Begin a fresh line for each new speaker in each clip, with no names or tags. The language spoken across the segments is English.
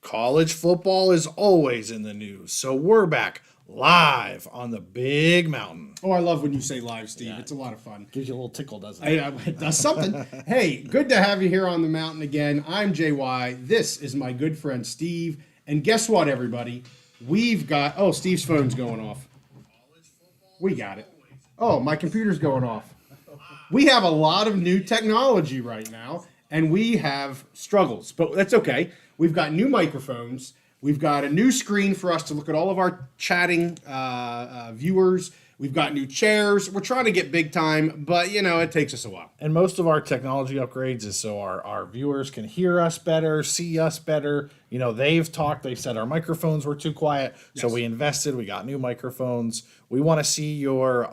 college football is always in the news. So we're back live on the big mountain.
Oh, I love when you say live, Steve. Yeah. It's a lot of fun.
Gives you a little tickle, doesn't it?
It does something. Hey, good to have you here on the mountain again. I'm JY. This is my good friend Steve. And guess what, everybody? We've got... Oh, Steve's phone's going off. We got it. Oh, my computer's going off. We have a lot of new technology right now, and we have struggles. But that's okay. We've got new microphones. We've got a new screen for us to look at all of our chatting viewers. We've got new chairs. We're trying to get big time, but, you know, it takes us a while.
And most of our technology upgrades is so our viewers can hear us better, see us better. You know, they've said our microphones were too quiet, so we invested. We got new microphones. We want to see your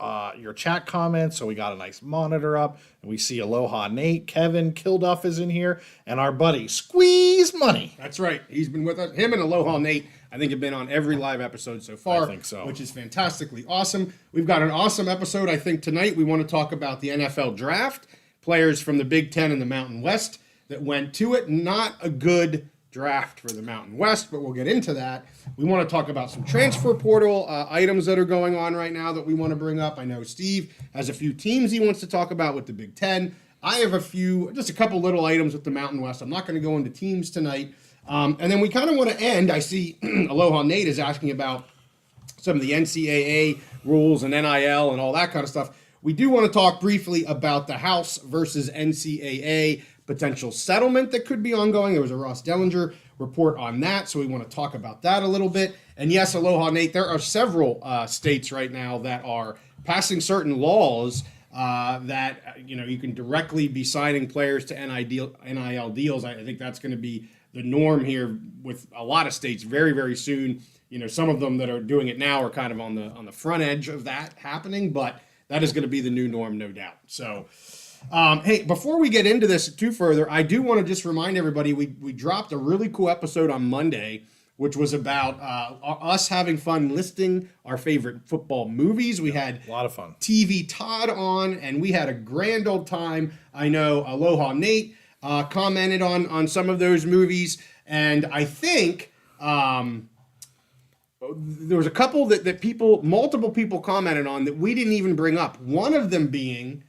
chat comments, so we got a nice monitor up. And we see Aloha Nate, Kevin Kilduff is in here, and our buddy Squeeze Money.
That's right. He's been with us. Him and Aloha Nate, I think, have been on every live episode so far.
I think so.
Which is fantastically awesome. We've got an awesome episode, I think, tonight. We want to talk about the NFL draft, players from the Big Ten and the Mountain West that went to it. Not a good draft for the Mountain West, but we'll get into that. We want to talk about some transfer portal items that are going on right now that we want to bring up. I know Steve has a few teams he wants to talk about with the Big Ten. I have just a couple little items with the Mountain West. I'm not going to go into teams tonight. And then we kind of want to end. I see Aloha Nate is asking about some of the NCAA rules and NIL and all that kind of stuff. We do want to talk briefly about the House versus NCAA potential settlement that could be ongoing. There was a Ross Dellinger report on that, so we want to talk about that a little bit. And yes, Aloha Nate, there are several states right now that are passing certain laws that you can directly be signing players to NIL deals. I think that's going to be the norm here with a lot of states very, very soon. You know, some of them that are doing it now are kind of on the front edge of that happening, but that is going to be the new norm, no doubt. So, hey, before we get into this too further, I do want to just remind everybody we dropped a really cool episode on Monday, which was about us having fun listing our favorite football movies. We had
a lot of fun.
TV Todd on, and we had a grand old time. I know Aloha Nate commented on some of those movies, and I think there was a couple that multiple people commented on that we didn't even bring up. One of them being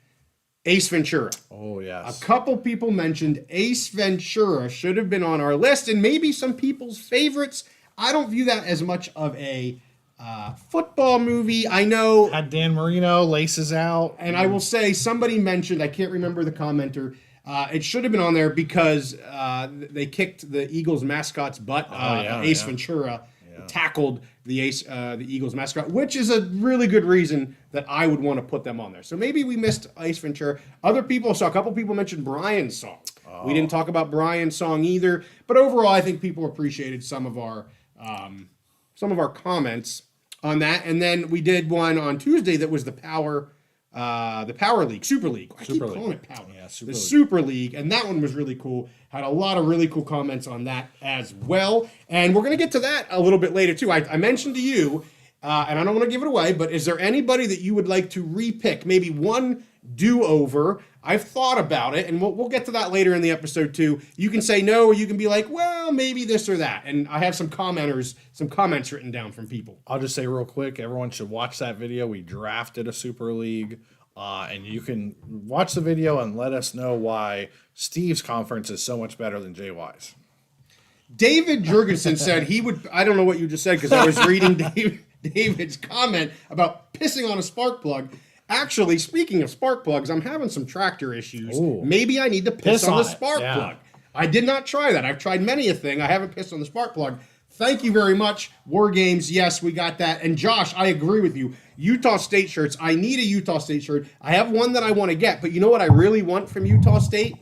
Ace Ventura.
Oh, yes.
A couple people mentioned Ace Ventura should have been on our list, and maybe some people's favorites. I don't view that as much of a football movie. I know...
Had Dan Marino, Laces Out.
And I will say, somebody mentioned, I can't remember the commenter, it should have been on there because they kicked the Eagles mascot's butt. Ace Ventura tackled the Eagles mascot, which is a really good reason that I would want to put them on there. So maybe we missed Ace Ventura. A couple people mentioned Brian's song. We didn't talk about Brian's song either, but overall, I think people appreciated some of our comments on that. And then we did one on Tuesday that was the Power League, Super League. I keep calling it Power.
Yeah,
Super League, and that one was really cool. Had a lot of really cool comments on that as well. And we're going to get to that a little bit later, too. I mentioned to you, and I don't want to give it away, but is there anybody that you would like to repick? Maybe one do-over. I've thought about it, and we'll get to that later in the episode, too. You can say no, or you can be like, well, maybe this or that. And I have some comments written down from people.
I'll just say real quick, everyone should watch that video. We drafted a Super League. And you can watch the video and let us know why Steve's conference is so much better than JY's.
David Jurgensen said he would... I don't know what you just said because I was reading David's comment about pissing on a spark plug. Actually, speaking of spark plugs, I'm having some tractor issues.
Ooh.
Maybe I need to piss on the spark plug. I did not try that. I've tried many a thing. I haven't pissed on the spark plug. Thank you very much. War Games, yes, we got that. And Josh, I agree with you. Utah State shirts. I need a Utah State shirt. I have one that I want to get, but you know what I really want from Utah State?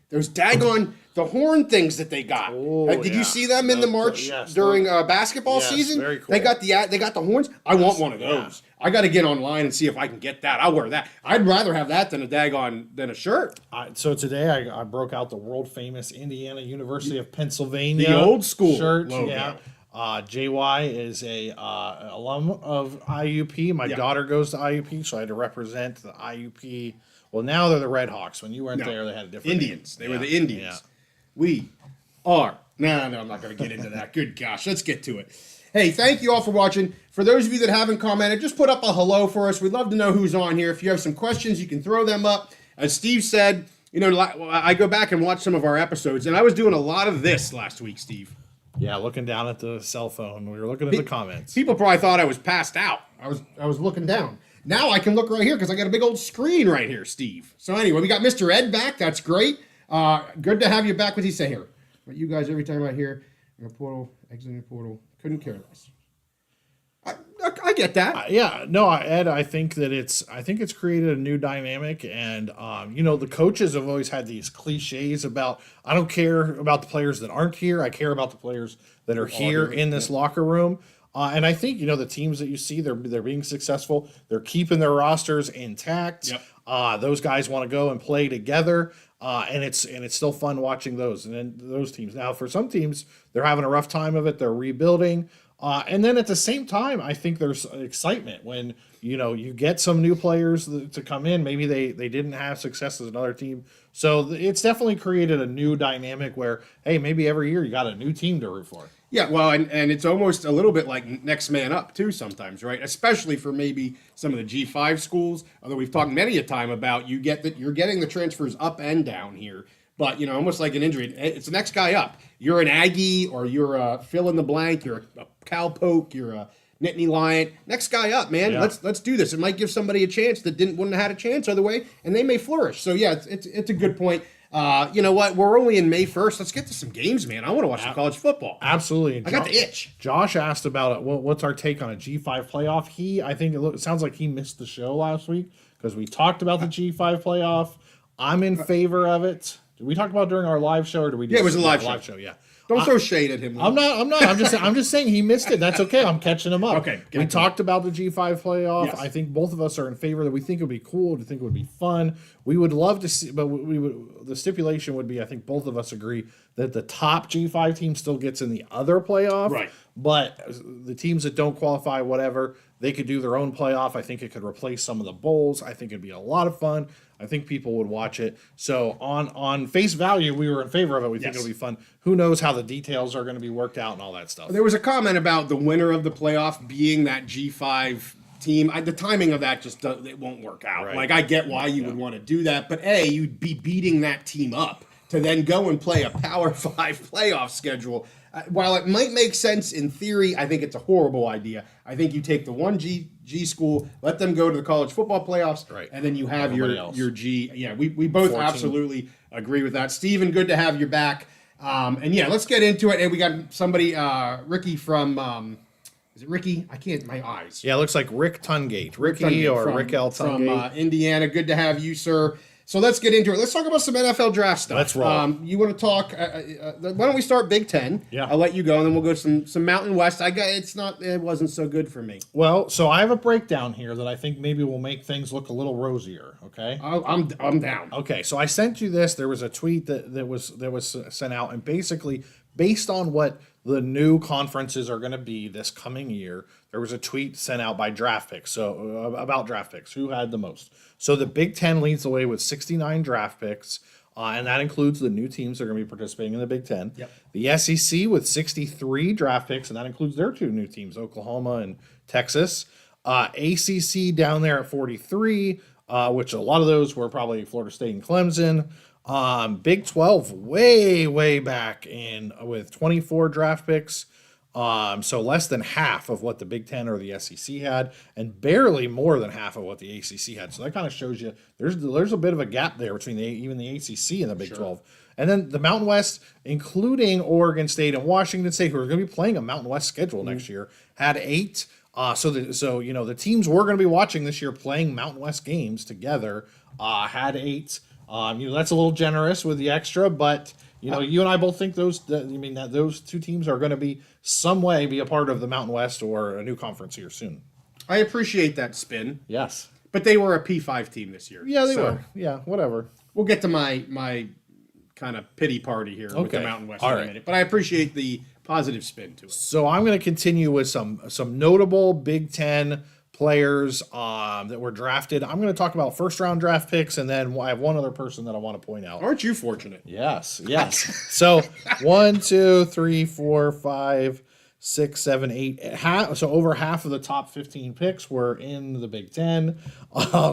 Those daggone the horn things that they got. Did you see them in the March during basketball season?
Very cool.
They got the horns. I want one of those. I got to get online and see if I can get that. I'll wear that. I'd rather have that than a shirt.
So today I broke out the world famous Indiana University of Pennsylvania,
the old school
shirt.
Logo.
Yeah. JY is a alum of IUP. My daughter goes to IUP, so I had to represent the IUP. Well, now they're the Red Hawks. When you weren't there, they had a different
Indians.
name.
They were the Indians. Yeah. We are No, I'm not going to get into that. Good gosh, let's get to it. Hey, thank you all for watching. For those of you that haven't commented, just put up a hello for us. We'd love to know who's on here. If you have some questions, you can throw them up. As Steve said, I go back and watch some of our episodes, and I was doing a lot of this last week, Steve.
Yeah, looking down at the cell phone. We were looking at the comments.
People probably thought I was passed out. I was looking down. Now I can look right here because I got a big old screen right here, Steve. So anyway, we got Mr. Ed back. That's great. Good to have you back. What do you say here? But you guys, every time I hear a portal, exiting the portal, couldn't care less. I get that.
Ed, I think it's created a new dynamic, and the coaches have always had these cliches about, I don't care about the players that aren't here. I care about the players that are here in this locker room. And I think, the teams that you see, they're being successful. They're keeping their rosters intact. Yep. Those guys want to go and play together. And it's still fun watching those. And then those teams. Now, for some teams, they're having a rough time of it. They're rebuilding. And then at the same time, I think there's excitement when, you get some new players to come in. Maybe they didn't have success as another team. So it's definitely created a new dynamic where, hey, maybe every year you got a new team to root for.
Yeah, well, and it's almost a little bit like next man up, too, sometimes, right? Especially for maybe some of the G5 schools, although we've talked many a time about you're getting the transfers up and down here. But, almost like an injury, it's the next guy up. You're an Aggie or you're a fill in the blank, you're a Cowpoke, you're a Nittany Lion. Next guy up, man. Yeah. Let's do this. It might give somebody a chance that wouldn't have had a chance other way, and they may flourish. So, yeah, it's a good point. You know what? We're only in May 1st. Let's get to some games, man. I want to watch some college football.
Absolutely.
I got the itch.
Josh asked about it. What's our take on a G5 playoff? I think it sounds like he missed the show last week because we talked about the G5 playoff. I'm in favor of it. Did we talk about it during our live show, or did we?
Yeah, it was a live show.
Yeah.
Don't throw shade at him.
I'm not. I'm just saying he missed it. That's okay. I'm catching him up.
Okay.
We talked about the G5 playoff.
Yes.
I think both of us are in favor that we think it would be cool. We think it would be fun. We would love to see, but the stipulation would be, I think both of us agree that the top G5 team still gets in the other playoff.
Right.
But the teams that don't qualify, whatever, they could do their own playoff. I think it could replace some of the bowls. I think it'd be a lot of fun. I think people would watch it. So on face value, we were in favor of it. We think it'll be fun. Who knows how the details are going to be worked out and all that stuff.
There was a comment about the winner of the playoff being that G5 team. The timing of that it won't work out. Right. Like, I get why you would want to do that, but you'd be beating that team up to then go and play a Power 5 playoff schedule. While it might make sense in theory, I think it's a horrible idea. I think you take the one G school, let them go to the college football playoffs,
right,
and then you have your G. Yeah, we both
14.
Absolutely agree with that. Steven, good to have you back. And yeah, let's get into it. And we got somebody, Ricky from, is it Ricky? I can't, my eyes.
Yeah, it looks like Rick Tungate. Ricky or Rick L. Tungate.
From Indiana. Good to have you, sir. So let's get into it. Let's talk about some NFL draft stuff.
Let's roll.
You want to talk? Why don't we start Big Ten?
Yeah.
I'll let you go, and then we'll go to some Mountain West. It wasn't so good for me.
Well, so I have a breakdown here that I think maybe will make things look a little rosier. Okay.
I'm down.
Okay, so I sent you this. There was a tweet that was sent out, and basically based on what the new conferences are going to be this coming year, there was a tweet sent out by draft picks. So about draft picks, who had the most? So the Big Ten leads the way with 69 draft picks, and that includes the new teams that are going to be participating in the Big Ten.
Yep.
The SEC with 63 draft picks, and that includes their two new teams, Oklahoma and Texas. ACC down there at 43, which a lot of those were probably Florida State and Clemson. Big 12 way back in with 24 draft picks. So less than half of what the Big Ten or the SEC had, and barely more than half of what the ACC had. So that kind of shows you there's a bit of a gap there between even the ACC and the Big 12. And then the Mountain West, including Oregon State and Washington State, who are going to be playing a Mountain West schedule next year, had 8. So the teams we're going to be watching this year playing Mountain West games together had 8. That's a little generous with the extra, but you and I both think that those two teams are going to be some way be a part of the Mountain West or a new conference here soon.
I appreciate that spin.
Yes,
but they were a P5 team this year.
Yeah, they were. Yeah, whatever.
We'll get to my kind of pity party here with the Mountain West in a minute, but I appreciate the positive spin to it.
So I'm going to continue with some notable Big Ten players that were drafted. I'm going to talk about first round draft picks, and then I have one other person that I want to point out.
Aren't you fortunate?
Yes. So 1, 2, 3, 4, 5, 6, 7, 8. So over half of the top 15 picks were in the Big Ten.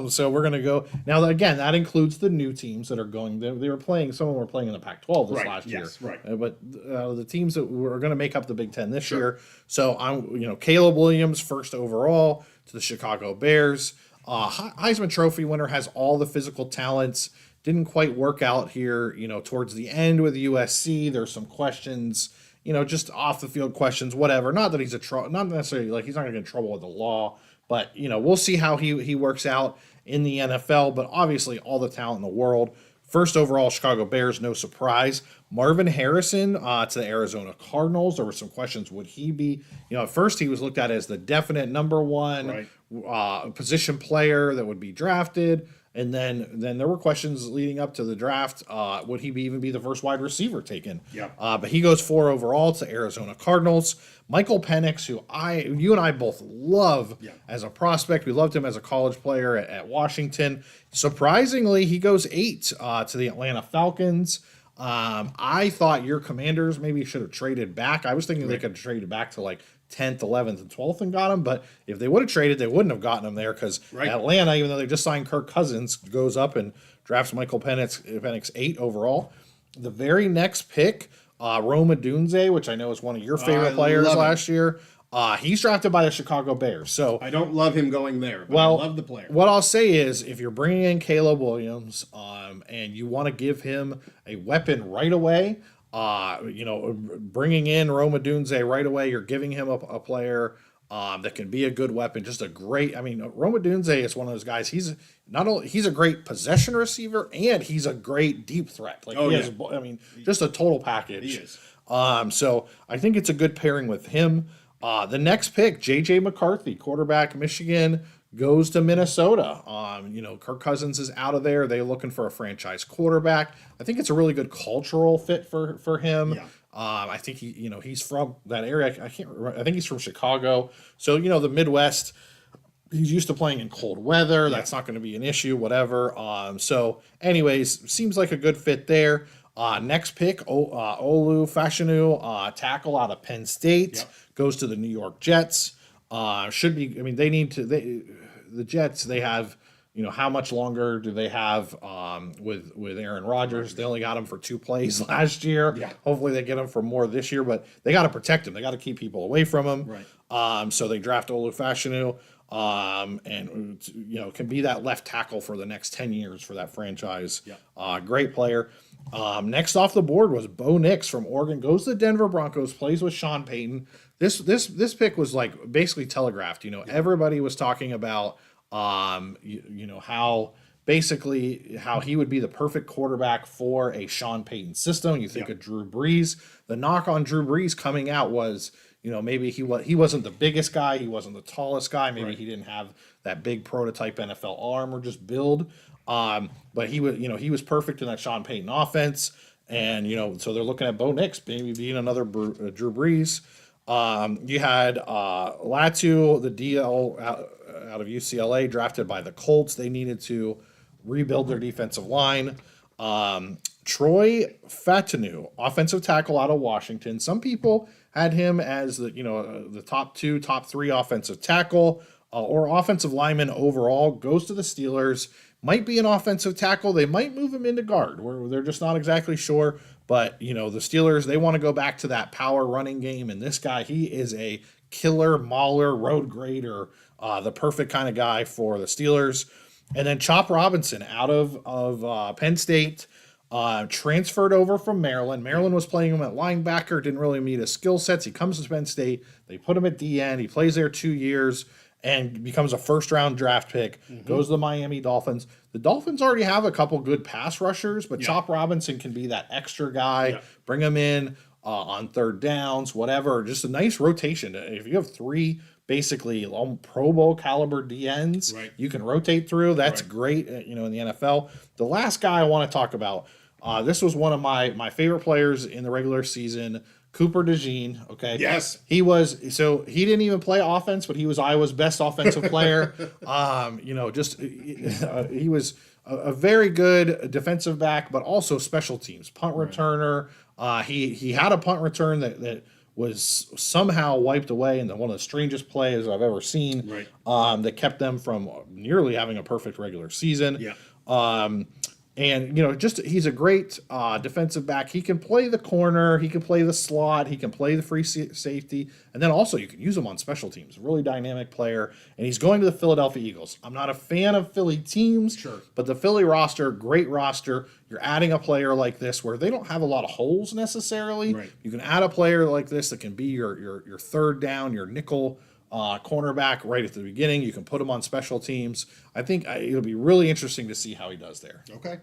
So we're going to go now. Again, that includes the new teams that are going. They were playing. Some of them were playing in the Pac-12 this last year.
Right.
But the teams that were going to make up the Big Ten this year. So Caleb Williams, first overall to the Chicago Bears. Heisman Trophy winner, has all the physical talents. Didn't quite work out here, towards the end with USC. There's some questions, just off the field questions, whatever. Not that he's not necessarily like he's not going to get in trouble with the law, but we'll see how he works out in the NFL. But obviously, all the talent in the world. First overall, Chicago Bears, no surprise. Marvin Harrison to the Arizona Cardinals. There were some questions. Would he be, at first he was looked at as the definite number one position player that would be drafted. And then there were questions leading up to the draft. Would he even be the first wide receiver taken?
Yeah.
But he goes 4 overall to Arizona Cardinals. Michael Penix, who you and I both love as a prospect. We loved him as a college player at Washington. Surprisingly, he goes 8 to the Atlanta Falcons. I thought your Commanders maybe should have traded back. I was thinking they could have traded back to like 10th, 11th, and 12th and got him. But if they would have traded, they wouldn't have gotten him there because Atlanta, even though they just signed Kirk Cousins, goes up and drafts Michael Penix 8 overall. The very next pick, Rome Odunze, which I know is one of your favorite players last year. He's drafted by the Chicago Bears. So
I don't love him going there, but I love the player.
What I'll say is, if you're bringing in Caleb Williams and you want to give him a weapon right away, bringing in Rome Odunze right away, you're giving him a player that can be a good weapon. Just a great. Rome Odunze is one of those guys. He's a great possession receiver and he's a great deep threat. Just a total package. He is. So I think it's a good pairing with him. The next pick, J.J. McCarthy, quarterback, Michigan, goes to Minnesota. Kirk Cousins is out of there. They're looking for a franchise quarterback. I think it's a really good cultural fit for him. Yeah. I think he's from that area. I can't remember. I think he's from Chicago. So, the Midwest, he's used to playing in cold weather. Yeah. That's not going to be an issue, whatever. So anyways, seems like a good fit there. Next pick, Olu Fashanu, tackle out of Penn State, goes to the New York Jets. The Jets, they have, how much longer do they have with Aaron Rodgers? They only got him for 2 plays last year. Yeah. Hopefully they get him for more this year, but they got to protect him. They got to keep people away from him. Right. So they draft Olu Fashanu, and can be that left tackle for the next 10 years for that franchise. Yeah. Great player. Next off the board was Bo Nix from Oregon, goes to the Denver Broncos, plays with Sean Payton. This pick was like basically telegraphed. Everybody was talking about how he would be the perfect quarterback for a Sean Payton system. You think of Drew Brees. The knock on Drew Brees coming out was, maybe he wasn't the biggest guy, he wasn't the tallest guy, maybe he didn't have that big prototype NFL arm or just build. But he was perfect in that Sean Payton offense, and so they're looking at Bo Nix maybe being another Drew Brees. You had Latu, the DL out of UCLA, drafted by the Colts. They needed to rebuild their defensive line. Troy Fatanu, offensive tackle out of Washington. Some people had him as the top 2, top 3 offensive tackle or offensive lineman overall. Goes to the Steelers. Might be an offensive tackle. They might move him into guard, where they're just not exactly sure. But, the Steelers, they want to go back to that power running game. And this guy, he is a killer, mauler, road grader, the perfect kind of guy for the Steelers. And then Chop Robinson out of Penn State, transferred over from Maryland. Maryland was playing him at linebacker, didn't really meet his skill sets. He comes to Penn State. They put him at DN. He plays there 2 years and becomes a first-round draft pick, goes to the Miami Dolphins. The Dolphins already have a couple good pass rushers, but Chop Robinson can be that extra guy, bring him in on third downs, whatever. Just a nice rotation. If you have 3 basically Pro Bowl caliber DNs, you can rotate through. That's great, in the NFL. The last guy I want to talk about, this was one of my favorite players in the regular season, Cooper DeJean, okay?
Yes.
He didn't even play offense, but he was Iowa's best offensive player. He was a very good defensive back, but also special teams, punt returner. He had a punt return that was somehow wiped away in one of the strangest plays I've ever seen.
Right.
That kept them from nearly having a perfect regular season.
Yeah.
And he's a great defensive back. He can play the corner, he can play the slot, he can play the free safety, and then also you can use him on special teams. Really dynamic player, and he's going to the Philadelphia Eagles. I'm not a fan of Philly teams,
Sure,
but the Philly roster, great roster. You're adding a player like this where they don't have a lot of holes necessarily.
Right.
You can add a player like this that can be your third down, your nickel cornerback right at the beginning. You can put him on special teams. I think it'll be really interesting to see how he does there.
Okay.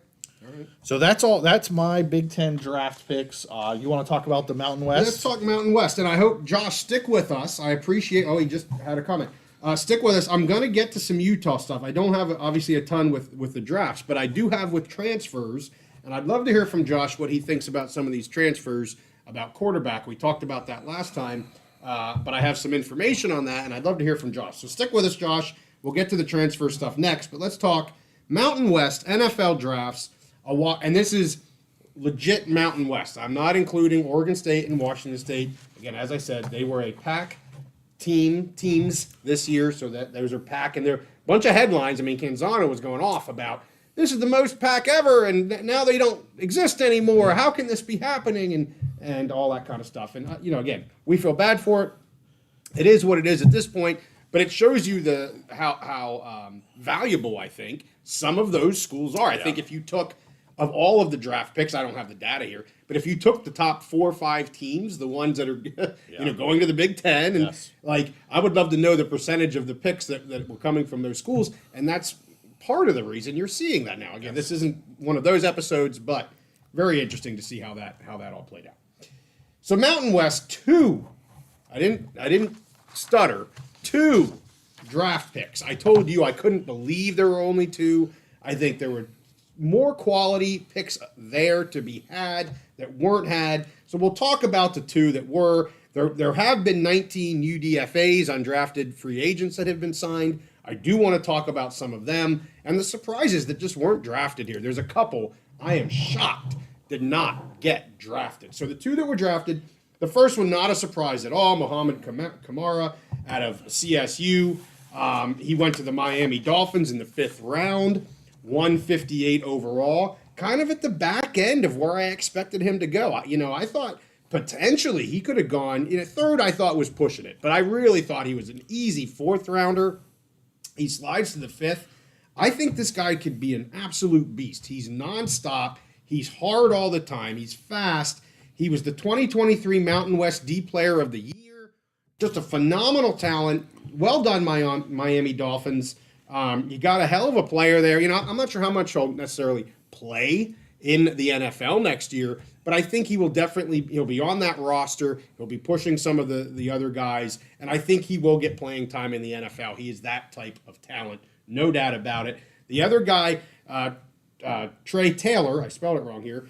All right.
So that's my Big Ten draft picks. You want to talk about the Mountain West?
Let's talk Mountain West, and I hope Josh stick with us. I appreciate. Oh, he just had a comment. Stick with us. I'm going to get to some Utah stuff. I don't have obviously a ton with the drafts, but I do have with transfers, and I'd love to hear from Josh what he thinks about some of these transfers about quarterback. We talked about that last time. But I have some information on that, and I'd love to hear from Josh. So stick with us, Josh. We'll get to the transfer stuff next, but let's talk Mountain West NFL drafts. And this is legit Mountain West. I'm not including Oregon State and Washington State. Again, as I said, they were a pack teams this year, so that those are pack, and there are a bunch of headlines. I mean, Canzano was going off about this is the most pack ever, and now they don't exist anymore. How can this be happening? And all that kind of stuff. And, again, we feel bad for it. It is what it is at this point, but it shows you how valuable, I think, some of those schools are. I think if you took, of all of the draft picks, I don't have the data here, but if you took the top 4 or 5 teams, the ones that are going to the Big Ten, and I would love to know the percentage of the picks that were coming from those schools, and that's part of the reason you're seeing that now. Again, this isn't one of those episodes, but very interesting to see how that all played out. So Mountain West 2, I didn't stutter, 2 draft picks. I told you I couldn't believe there were only 2. I think there were more quality picks there to be had that weren't had. So we'll talk about the 2 that were. There have been 19 UDFAs, undrafted free agents, that have been signed. I do want to talk about some of them and the surprises that just weren't drafted here. There's a couple I am shocked did not get drafted. So the 2 that were drafted, the first one, not a surprise at all, Mohamed Kamara out of CSU. He went to the Miami Dolphins in the 5th round, 158 overall, kind of at the back end of where I expected him to go. I thought potentially he could have gone, 3rd I thought was pushing it, but I really thought he was an easy 4th rounder. He slides to the 5th. I think this guy could be an absolute beast. He's nonstop. He's hard all the time. He's fast. He was the 2023 Mountain West D Player of the Year. Just a phenomenal talent. Well done, Miami Dolphins. You got a hell of a player there. I'm not sure how much he'll necessarily play in the NFL next year, but I think he'll be on that roster. He'll be pushing some of the other guys, and I think he will get playing time in the NFL. He is that type of talent, no doubt about it. The other guy, Trey Taylor, I spelled it wrong here,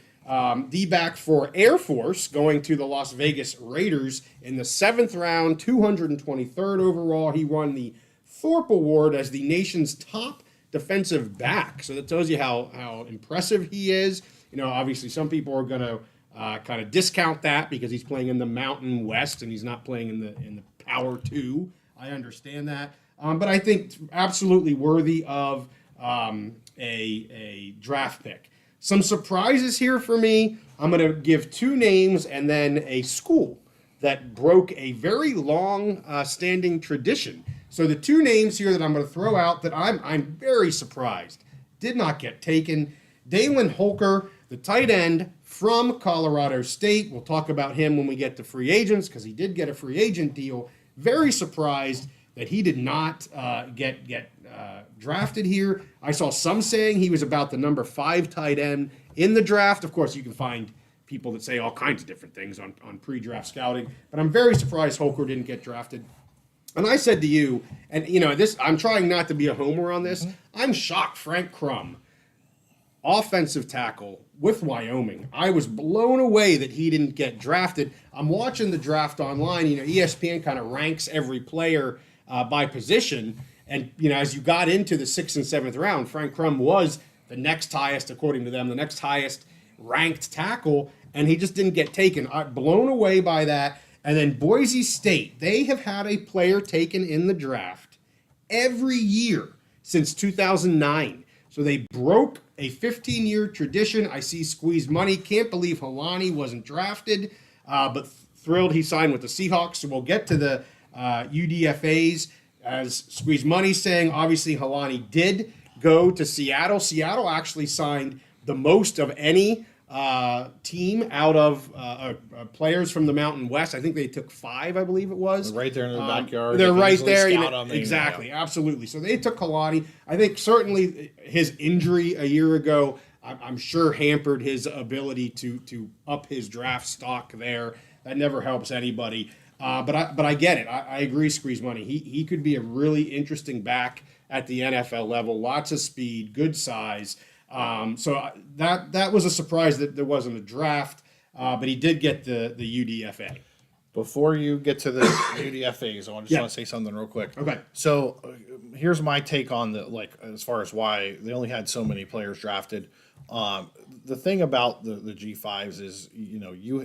D-back for Air Force, going to the Las Vegas Raiders in the 7th round, 223rd overall. He won the Thorpe Award as the nation's top defensive back. So that tells you how impressive he is. Obviously some people are going to kind of discount that because he's playing in the Mountain West and he's not playing in the Power 2. I understand that. But I think absolutely worthy of a draft pick. Some surprises here for me. I'm going to give 2 names and then a school that broke a very long standing tradition. So the 2 names here that I'm going to throw out that I'm very surprised did not get taken. Dalen Holker, the tight end from Colorado State. We'll talk about him when we get to free agents because he did get a free agent deal. Very surprised that he did not get drafted here. I saw some saying he was about the number 5 tight end in the draft. Of course, you can find people that say all kinds of different things on pre-draft scouting, but I'm very surprised Holker didn't get drafted. And I said to you, and this, I'm trying not to be a homer on this. I'm shocked Frank Crum, offensive tackle with Wyoming. I was blown away that he didn't get drafted. I'm watching the draft online. ESPN kind of ranks every player by position. And, as you got into the 6th and 7th round, Frank Crum was the next highest, according to them, the next highest ranked tackle, and he just didn't get taken. I'm blown away by that. And then Boise State, they have had a player taken in the draft every year since 2009. So they broke a 15-year tradition. I see Squeeze Money. Can't believe Helani wasn't drafted, but thrilled he signed with the Seahawks. So we'll get to the UDFAs. As Squeeze Money saying, obviously Helani did go to Seattle. Seattle actually signed the most of any team out of players from the Mountain West. I think they took 5, I believe it was.
Right there in the backyard.
They're right there.
Exactly.
Absolutely. So they took Helani. I think certainly his injury a year ago, I'm sure hampered his ability to up his draft stock there. That never helps anybody. But I get it. I agree, Squeeze Money. He could be a really interesting back at the NFL level. Lots of speed, good size. So that was a surprise that there wasn't a draft, but he did get the UDFA.
Before you get to the UDFAs, I want to say something real quick.
Okay.
So here's my take on as far as why they only had so many players drafted. The thing about the G5s is,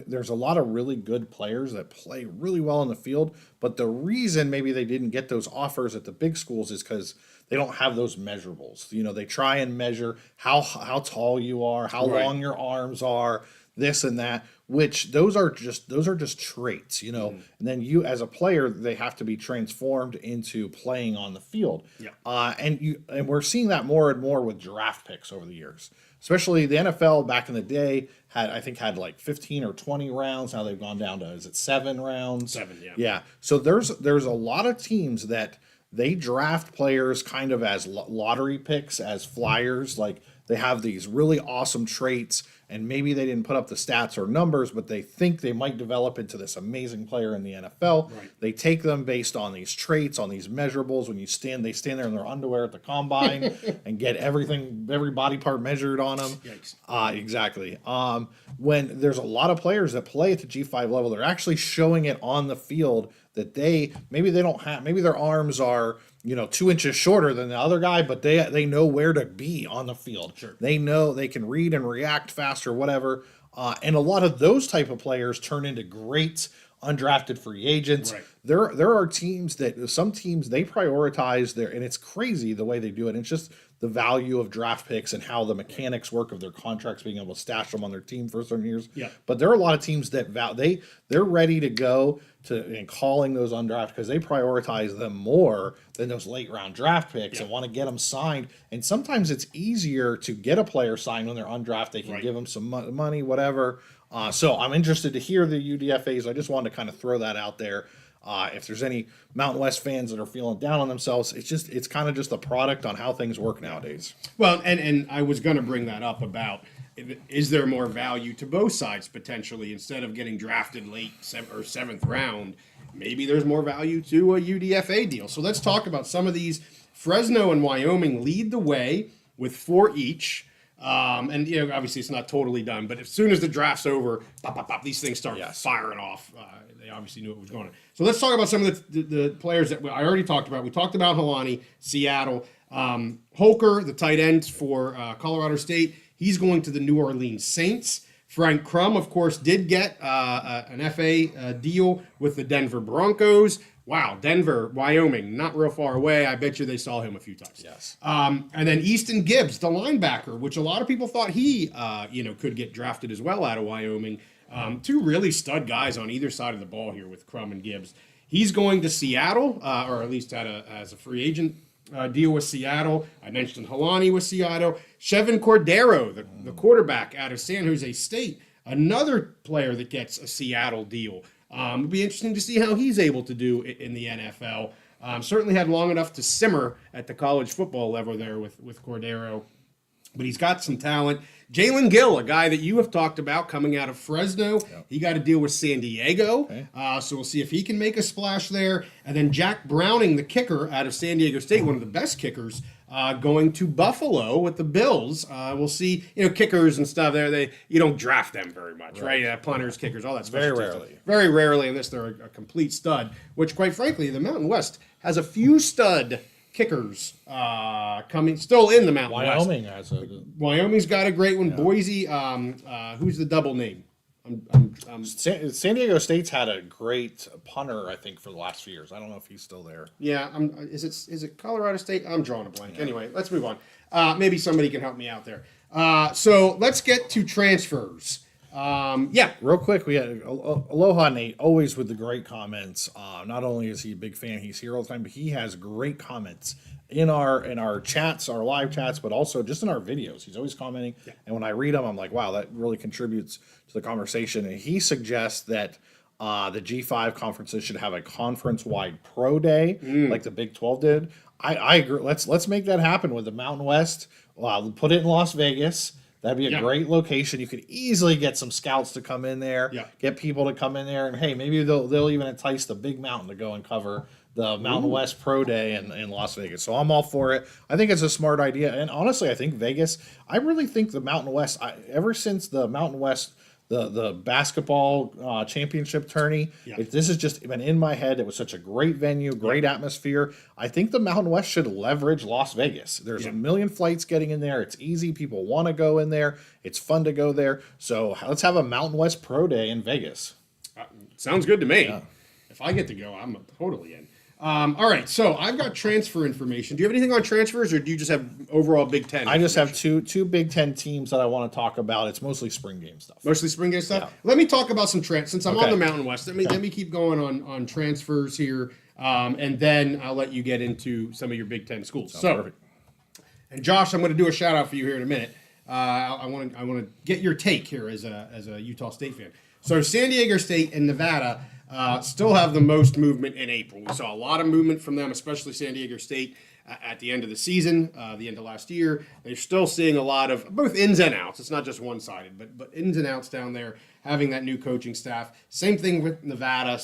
there's a lot of really good players that play really well in the field, but the reason maybe they didn't get those offers at the big schools is because they don't have those measurables. They try and measure how tall you are, how long your arms are, this and that, which those are just traits, And then you as a player, they have to be transformed into playing on the field. Yeah. And we're seeing that more and more with draft picks over the years. Especially the NFL back in the day had like 15 or 20 rounds. Now they've gone down to 7 rounds?
7, yeah.
Yeah. So there's a lot of teams that they draft players kind of as lottery picks, as flyers. Like they have these really awesome traits, and maybe they didn't put up the stats or numbers, but they think they might develop into this amazing player in the NFL. Right. They take them based on these traits, on these measurables. When they stand there in their underwear at the combine and get every body part measured on them. Yikes. Exactly. When there's a lot of players that play at the G5 level, they're actually showing it on the field that maybe their arms are 2 inches shorter than the other guy, but they know where to be on the field.
Sure.
They know they can read and react faster, whatever. And a lot of those type of players turn into great undrafted free agents. Right. There are some teams they prioritize and it's crazy the way they do it. And it's just the value of draft picks and how the mechanics work of their contracts, being able to stash them on their team for certain years. Yeah. But there are a lot of teams that they're ready to go and calling those undrafted because they prioritize them more than those late round draft picks and want to get them signed. And sometimes it's easier to get a player signed when they're undrafted. They can give them some money, whatever. So I'm interested to hear the UDFAs. I just wanted to kind of throw that out there. If there's any Mountain West fans that are feeling down on themselves, it's kind of just a product on how things work nowadays.
Well, and I was going to bring that up about, is there more value to both sides potentially instead of getting drafted late 7th round? Maybe there's more value to a UDFA deal. So let's talk about some of these. Fresno and Wyoming lead the way with 4 each. And obviously it's not totally done, but as soon as the draft's over, these things start firing off. They obviously knew what was going on. So let's talk about some of the players that I already talked about. We talked about Helani, Seattle. Holker, the tight end for Colorado State, he's going to the New Orleans Saints. Frank Crum, of course, did get an FA deal with the Denver Broncos. Wow, Denver, Wyoming, not real far away. I bet you they saw him a few times.
Yes.
And then Easton Gibbs, the linebacker, which a lot of people thought he, could get drafted as well out of Wyoming. 2 really stud guys on either side of the ball here with Crum and Gibbs. He's going to Seattle, or at least as a free agent deal with Seattle. I mentioned Helani with Seattle. Chevin Cordero, the quarterback out of San Jose State, another player that gets a Seattle deal. It'll be interesting to see how he's able to do in the NFL. Certainly had long enough to simmer at the college football level there with Cordero. but he's got some talent. Jalen Gill, a guy that you have talked about coming out of Fresno. He got to deal with San Diego. So we'll see if he can make a splash there. And then Jack Browning, the kicker out of San Diego State, one of the best kickers, going to Buffalo with the Bills. We'll see, kickers and stuff there. You don't draft them very much, right? Punters, kickers, all that stuff.
Very rarely.
Very rarely, unless they're a complete stud, which, quite frankly, the Mountain West has a few stud kickers coming still in the Mountain
Wyoming
West.
has a
Wyoming's got a great one. Boise, who's the double name?
San Diego State's had a great punter, I think, for the last few years. I don't know if he's still there.
Yeah, is it Colorado State? I'm drawing a blank. Anyway, let's move on. Maybe somebody can help me out there. So let's get to transfers.
Real quick, we had Aloha Nate, always with the great comments. Not only is he a big fan, he's here all the time, but he has great comments in our chats, our live chats, but also just in our videos. He's always commenting, and when I read them, I'm like, wow, that really contributes to the conversation. And he suggests that the G5 conferences should have a conference-wide pro day, like the Big 12 did. I agree. Let's make that happen with the Mountain West. Put it in Las Vegas. That'd be a great location. You could easily get some scouts to come in there, get people to come in there, and hey, maybe they'll even entice the Big Mountain to go and cover the Mountain West Pro Day in Las Vegas. So I'm all for it. I think it's a smart idea, and honestly, I think Vegas. I really think the Mountain West. Ever since the Mountain West, the basketball championship tourney, this has just been in my head. It was such a great venue, great atmosphere. I think the Mountain West should leverage Las Vegas. There's a million flights getting in there. It's easy. People want to go in there. It's fun to go there. So let's have a Mountain West Pro Day in Vegas.
Sounds good to me. Yeah. If I get to go, I'm totally in. All right, so I've got transfer information. Do you have anything on transfers, or do you just have overall Big Ten?
I just have two Big Ten teams that I want to talk about. It's mostly spring game stuff.
Mostly spring game stuff? Yeah. Let me talk about some since I'm on the Mountain West. Let me keep going on transfers here, and then I'll let you get into some of your Big Ten schools. Perfect. And Josh, I'm going to do a shout out for you here in a minute. I want to get your take here as a Utah State fan. So San Diego State and Nevada still have the most movement in April. We saw a lot of movement from them, especially San Diego State at the end of the season, the end of last year. They're still seeing a lot of both ins and outs. It's not just one-sided, but ins and outs down there, having that new coaching staff. Same thing with Nevada,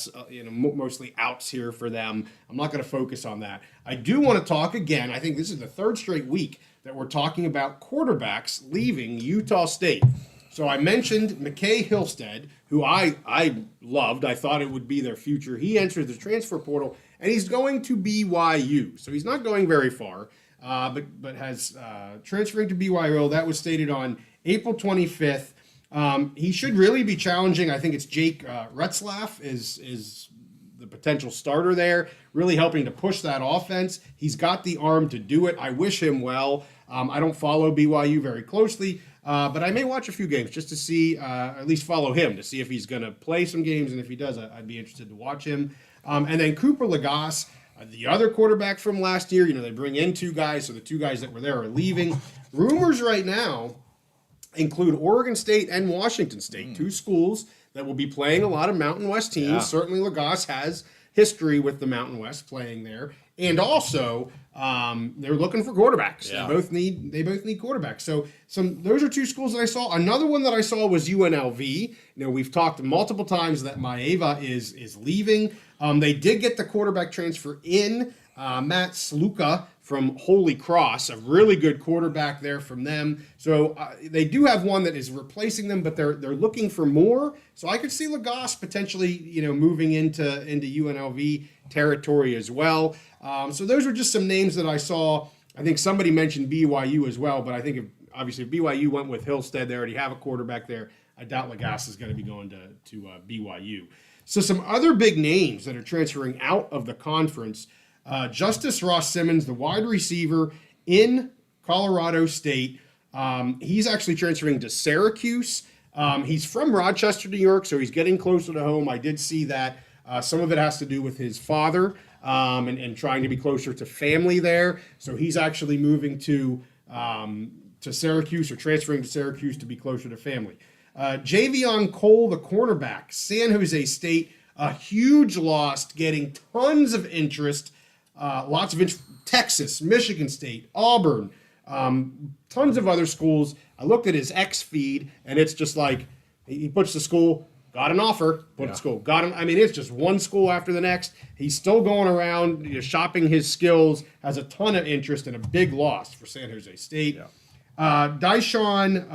mostly outs here for them. I'm not going to focus on that. I do want to talk again. I think this is the third straight week that we're talking about quarterbacks leaving Utah State. So I mentioned McKay Hillstead, who I loved. I thought it would be their future. He entered the transfer portal, and he's going to BYU. So he's not going very far, but has transferring to BYU. That was stated on April 25th. He should really be challenging. I think it's Jake Retzlaff is the potential starter there, really helping to push that offense. He's got the arm to do it. I wish him well. I don't follow BYU very closely, but I may watch a few games just to see, at least follow him to see if he's going to play some games, and if he does, I'd be interested to watch him. And then Cooper Lagasse, the other quarterback from last year, they bring in two guys, so the two guys that were there are leaving. Rumors right now include Oregon State and Washington State, two schools that will be playing a lot of Mountain West teams. Yeah. Certainly Lagasse has history with the Mountain West playing there. And also, they're looking for quarterbacks. Yeah. They both need quarterbacks. So those are two schools that I saw. Another one that I saw was UNLV. We've talked multiple times that Maeva is leaving. They did get the quarterback transfer in, Matt Sluka from Holy Cross, a really good quarterback there from them. So they do have one that is replacing them, but they're looking for more. So I could see Lagasse potentially, moving into UNLV territory as well. So those were just some names that I saw. I think somebody mentioned BYU as well, but I think if BYU went with Hillstead, they already have a quarterback there. I doubt Lagasse is going to be going to BYU. So some other big names that are transferring out of the conference. Justice Ross Simmons, the wide receiver in Colorado State. He's actually transferring to Syracuse. He's from Rochester, New York, so he's getting closer to home. I did see that. Some of it has to do with his father and trying to be closer to family there. So he's actually moving to Syracuse, or transferring to Syracuse to be closer to family. Javion Cole, the cornerback, San Jose State, a huge loss, getting tons of interest. Lots of interest. Texas, Michigan State, Auburn, Tons of other schools. I looked at his X feed, and it's just like he puts the school, got an offer, put the school, got him. I mean, it's just one school after the next. He's still going around, shopping his skills, has a ton of interest, and a big loss for San Jose State. Deshaun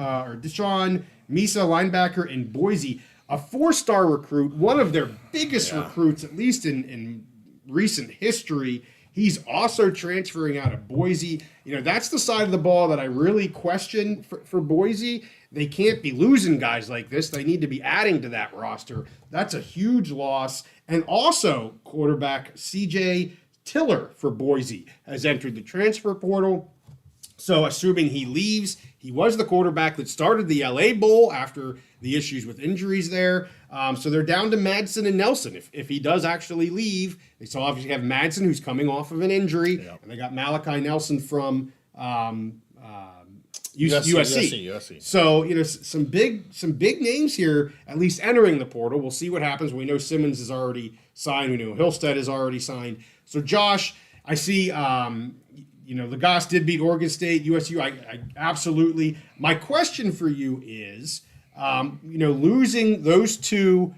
Misa, linebacker in Boise, a 4-star recruit, one of their biggest recruits, at least in recent history. He's also transferring out of Boise. That's the side of the ball that I really question for Boise. They can't be losing guys like this. They need to be adding to that roster. That's a huge loss. And also, quarterback CJ Tiller for Boise has entered the transfer portal. So assuming he leaves, he was the quarterback that started the LA Bowl after the issues with injuries there. So they're down to Madsen and Nelson. If he does actually leave, they still obviously have Madsen, who's coming off of an injury, and they got Malachi Nelson from USC. So some big names here, at least entering the portal. We'll see what happens. We know Simmons is already signed. We know Hillstead is already signed. So Josh, I see. Lagasse did beat Oregon State, USU. I absolutely. My question for you is, losing those two,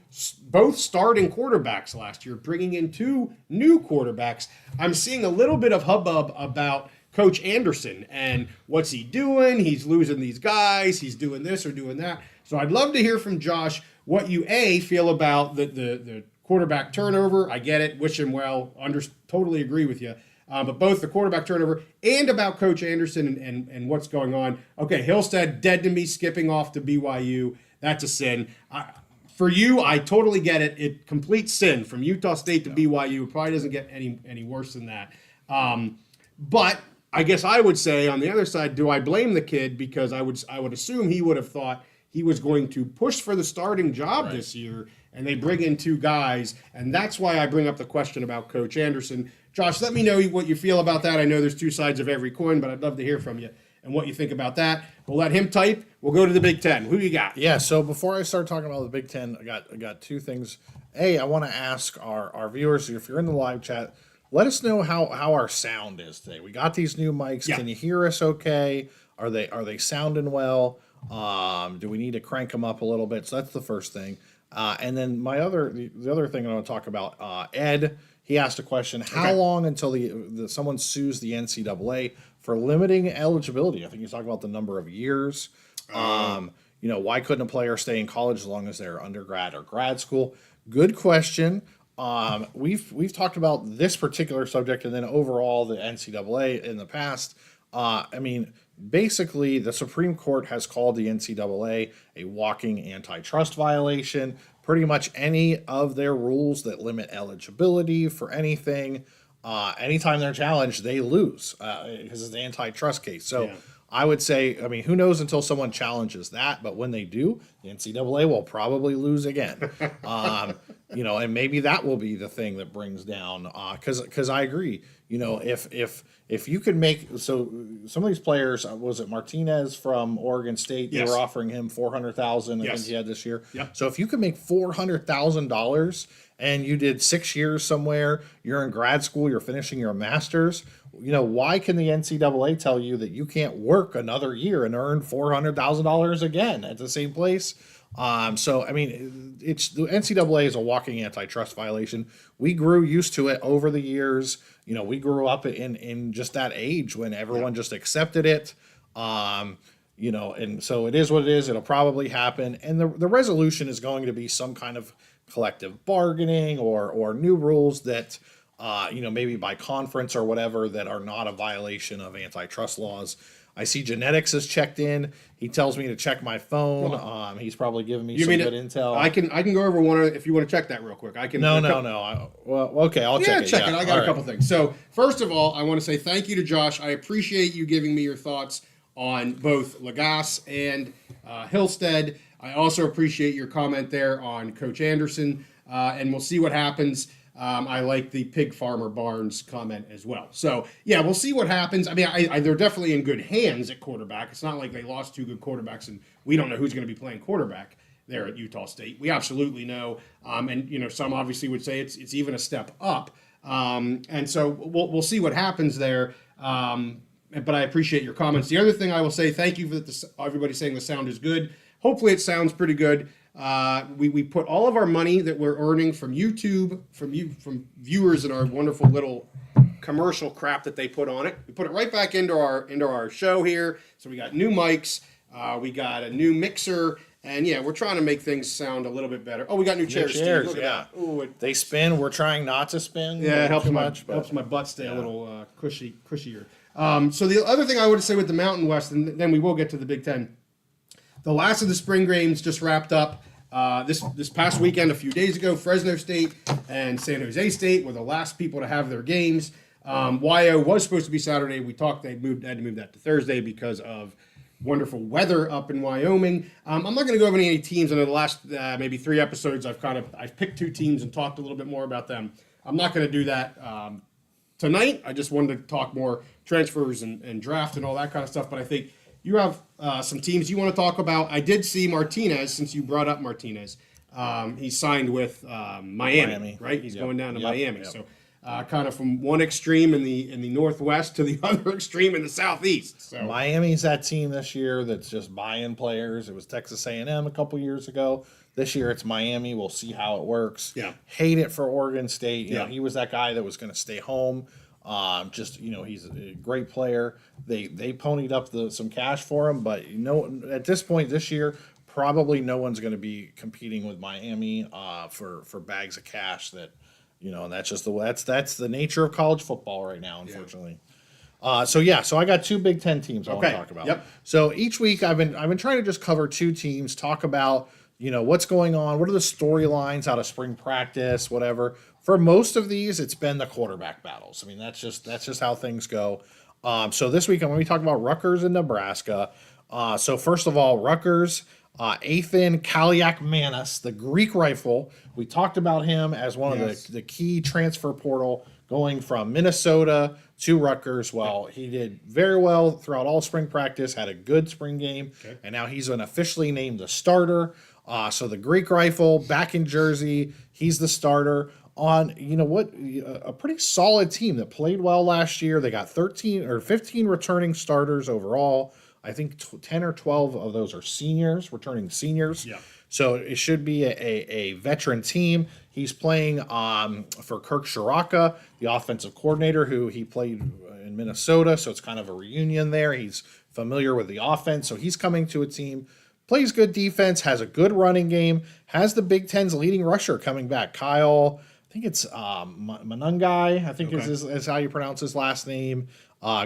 both starting quarterbacks last year, bringing in 2 new quarterbacks, I'm seeing a little bit of hubbub about Coach Anderson and what's he doing? He's losing these guys. He's doing this or doing that. So I'd love to hear from Josh what you feel about the quarterback turnover. I get it. Wish him well. Totally agree with you. But both the quarterback turnover and about Coach Anderson and what's going on. Okay, Hillstead, dead to me, skipping off to BYU. That's a sin. For you, I totally get it. It complete sin from Utah State to BYU. It probably doesn't get any worse than that. But I guess I would say on the other side, do I blame the kid? Because I would assume he would have thought he was going to push for the starting job this year, and they bring in 2 guys, and that's why I bring up the question about Coach Anderson. Josh, let me know what you feel about that. I know there's 2 sides of every coin, but I'd love to hear from you and what you think about that. We'll let him type. We'll go to the Big Ten. Who you got?
Yeah, so before I start talking about the Big Ten, I got 2 things. I want to ask our viewers, if you're in the live chat, let us know how our sound is today. We got these new mics. Yeah. Can you hear us okay? Are they sounding well? Do we need to crank them up a little bit? So that's the first thing. And then the other thing I want to talk about, Ed, he asked a question: how long until someone sues the NCAA for limiting eligibility? I think he's talking about the number of years. Why couldn't a player stay in college as long as they're undergrad or grad school? Good question. We've talked about this particular subject, and then overall the NCAA in the past. Basically, the Supreme Court has called the NCAA a walking antitrust violation. Pretty much any of their rules that limit eligibility for anything, anytime they're challenged, they lose because it's an antitrust case. So I would say, who knows until someone challenges that, but when they do, the NCAA will probably lose again. And maybe that will be the thing that brings down, because I agree, if you could make, so some of these players, was it Martinez from Oregon State? Yes. They were offering him $400,000, I think he had this year. Yep. So if you could make $400,000 and you did 6 years somewhere, you're in grad school, you're finishing your master's, why can the NCAA tell you that you can't work another year and earn $400,000 again at the same place? It's the NCAA is a walking antitrust violation. We grew used to it over the years. We grew up in just that age when everyone just accepted it. And so it is what it is. It'll probably happen. And the resolution is going to be some kind of collective bargaining or new rules that, maybe by conference or whatever, that are not a violation of antitrust laws. I see Genetics is checked in. He tells me to check my phone. He's probably giving me some good intel.
I can go over one if you want to check that real quick. I can.
No. Okay, I'll check it.
Check it. I got a couple things. So first of all, I want to say thank you to Josh. I appreciate you giving me your thoughts on both Lagasse and Hillstead. I also appreciate your comment there on Coach Anderson, and we'll see what happens. I like the Pig Farmer Barnes comment as well. So, we'll see what happens. They're definitely in good hands at quarterback. It's not like they lost 2 good quarterbacks and we don't know who's going to be playing quarterback there at Utah State. We absolutely know. Some obviously would say it's even a step up. And so we'll see what happens there. but I appreciate your comments. The other thing I will say, thank you for everybody saying the sound is good. Hopefully it sounds pretty good. We put all of our money that we're earning from YouTube, from viewers and our wonderful little commercial crap that they put on it. We put it right back into our show here. So we got new mics, we got a new mixer, and yeah, we're trying to make things sound a little bit better. Oh, we got new chairs.
Chairs,
Steve. Look
yeah.
at that. Ooh,
They spin. We're trying not to spin.
yeah, it helps
too
my
much, but
helps my butt stay a little cushier. So the other thing I would say with the Mountain West, and then we will get to the Big Ten. The last of the spring games just wrapped up. This past weekend, a few days ago, Fresno State and San Jose State were the last people to have their games. YO was supposed to be Saturday. We talked they had to move that to Thursday because of wonderful weather up in Wyoming. I'm not going to go over any teams. I know the last maybe 3 episodes I've picked 2 teams and talked a little bit more about them. I'm not going to do that tonight. I just wanted to talk more transfers and draft and all that kind of stuff. But I think you have some teams you want to talk about. I did see Martinez, since you brought up Martinez. He signed with Miami, right? He's going down to Miami.
Yep.
So kind of from one extreme in the Northwest to the other extreme in the Southeast. So
Miami's that team this year that's just buying players. It was Texas A&M a couple years ago. This year it's Miami. We'll see how it works.
Yeah.
Hate it for Oregon State. You know,
Yeah.
he was that guy that was going to stay home. He's a great player. They ponied up some cash for him, but at this point this year, probably no one's going to be competing with Miami for bags of cash. And that's just that's the nature of college football right now, unfortunately. So I got 2 Big Ten teams I want to talk about.
Yep.
So each week I've been trying to just cover 2 teams, talk about what's going on, what are the storylines out of spring practice, whatever. For most of these, it's been the quarterback battles. I mean, that's just how things go. So this week I'm going to be talking about Rutgers and Nebraska. So first of all, Rutgers, Athan Kaliakmanis, the Greek rifle. We talked about him as one of the key transfer portal going from Minnesota to Rutgers. Well, he did very well throughout all spring practice, had a good spring game, and now he's been officially named the starter. So the Greek rifle back in Jersey, he's the starter on, a pretty solid team that played well last year. They got 13 or 15 returning starters overall. I think 10 or 12 of those are returning seniors.
Yeah.
So it should be a veteran team. He's playing for Kirk Shiraka, the offensive coordinator, who he played in Minnesota. So it's kind of a reunion there. He's familiar with the offense. So he's coming to a team, plays good defense, has a good running game, has the Big Ten's leading rusher coming back. Kyle, I think it's Manungai, I think is how you pronounce his last name.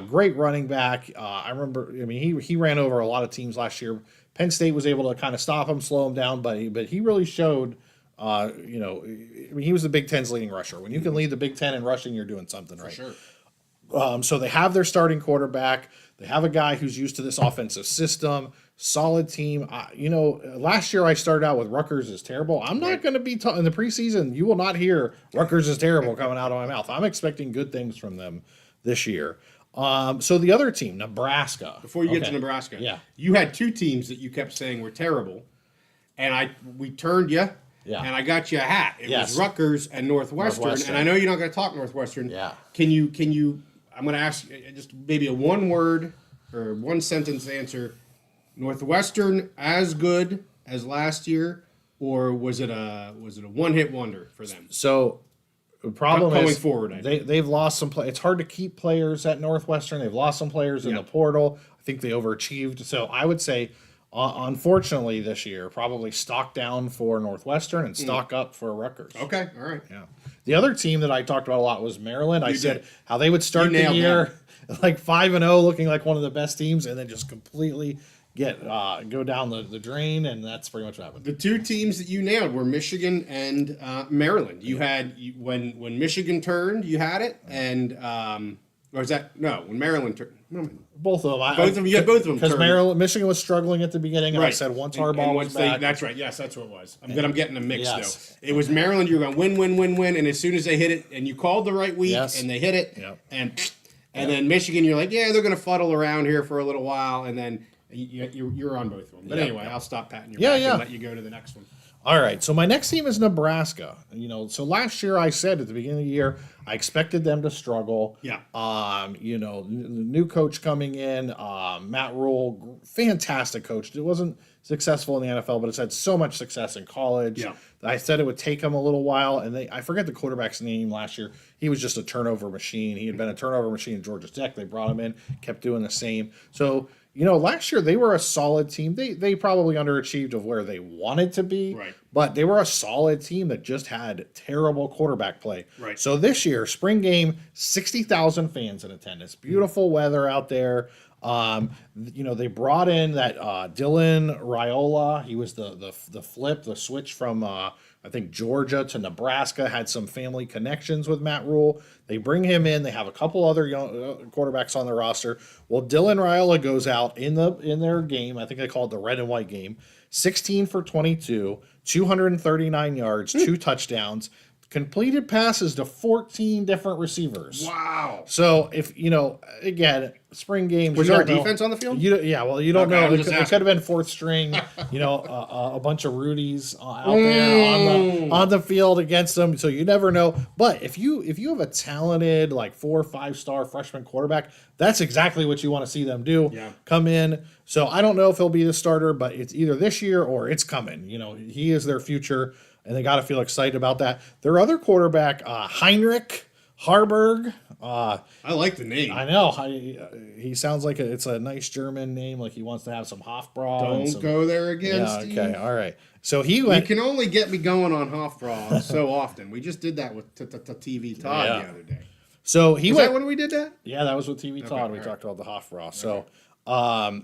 Great running back. I remember, he ran over a lot of teams last year. Penn State was able to kind of stop him, slow him down, but he really showed, he was the Big Ten's leading rusher. When you can lead the Big Ten in rushing, you're doing something right.
For sure.
So they have their starting quarterback. They have a guy who's used to this offensive system. Solid team. Last year I started out with Rutgers is terrible. I'm not going to be in the preseason. You will not hear Rutgers is terrible coming out of my mouth. I'm expecting good things from them this year. So the other team, Nebraska.
Before you get to Nebraska, you had 2 teams that you kept saying were terrible, and we turned you, and I got you a hat. It was Rutgers and Northwestern, and I know you're not going to talk Northwestern.
Yeah.
Can you? I'm going to ask just maybe a 1-word or 1-sentence answer. Northwestern as good as last year, or was it a one-hit wonder for them?
So the problem
going
is
forward,
they've lost some play. It's hard to keep players at Northwestern. They've lost some players in the portal. I think they overachieved. So I would say, unfortunately, this year probably stock down for Northwestern and stock up for Rutgers.
Okay, all right.
Yeah. The other team that I talked about a lot was Maryland. I said how they would start the year like 5-0, looking like one of the best teams, and then just completely go down the drain, and that's pretty much what happened.
The 2 teams that you nailed were Michigan and Maryland. You had when Michigan turned, you had it, and or is that when Maryland turned?
Both of them.
Both of them. You had both of them
because Michigan was struggling at the beginning, and I said once Harbaugh was back.
That's right. Yes, that's what it was. I'm getting a mix though. It was Maryland. You were going win, and as soon as they hit it, and you called the right week, and they hit it, and then Michigan, you're like, they're going to fuddle around here for a little while, and then you're on both of them. But anyway, I'll stop patting your back and let you go to the next one.
All right, so my next team is Nebraska. So last year I said at the beginning of the year, I expected them to struggle.
Yeah.
You know, the new coach coming in, Matt Rule, fantastic coach. It wasn't successful in the NFL, but it's had so much success in college.
Yeah.
I said it would take him a little while, and I forget the quarterback's name last year. He was just a turnover machine. He had been a turnover machine in Georgia Tech. They brought him in, kept doing the same. So, you know, last year they were a solid team. They probably underachieved of where they wanted to be,
Right.
but they were a solid team that just had terrible quarterback play.
Right.
So this year, spring game, 60,000 fans in attendance. Beautiful weather out there. You know, they brought in that Dylan Raiola. He was the switch from I think Georgia to Nebraska. Had some family connections with Matt Rule. They bring him in. They have a couple other young quarterbacks on the roster. Well, Dylan Raiola goes out in their game. I think they call it the red and white game. 16 for 22, 239 yards, 2 touchdowns. Completed passes to 14 different receivers.
Wow.
So if you know, again, spring games.
Was there a defense on the field?
You don't
Okay,
know.
I'm
It
just
could
asking.
have been fourth string. You know, a bunch of Rudies out there on the field against them. So you never know. But if you have a talented like 4 or 5 star freshman quarterback, that's exactly what you want to see them do.
Yeah.
Come in. So I don't know if he'll be the starter, but it's either this year or it's coming. You know, he is their future. And they got to feel excited about that. Their other quarterback, Heinrich Harburg.
I like the name.
I know. He sounds like it's a nice German name, like he wants to have some Hofbrau.
Don't go there again,
Yeah,
Steve.
okay, all right. So he
You
went.
can only get me going on Hofbrau so often. We just did that with TV Todd
Yeah.
the other day.
So he
Was
went.
that when we did that?
Yeah, that was with TV Todd. We
all
talked about the Hofbrau. So,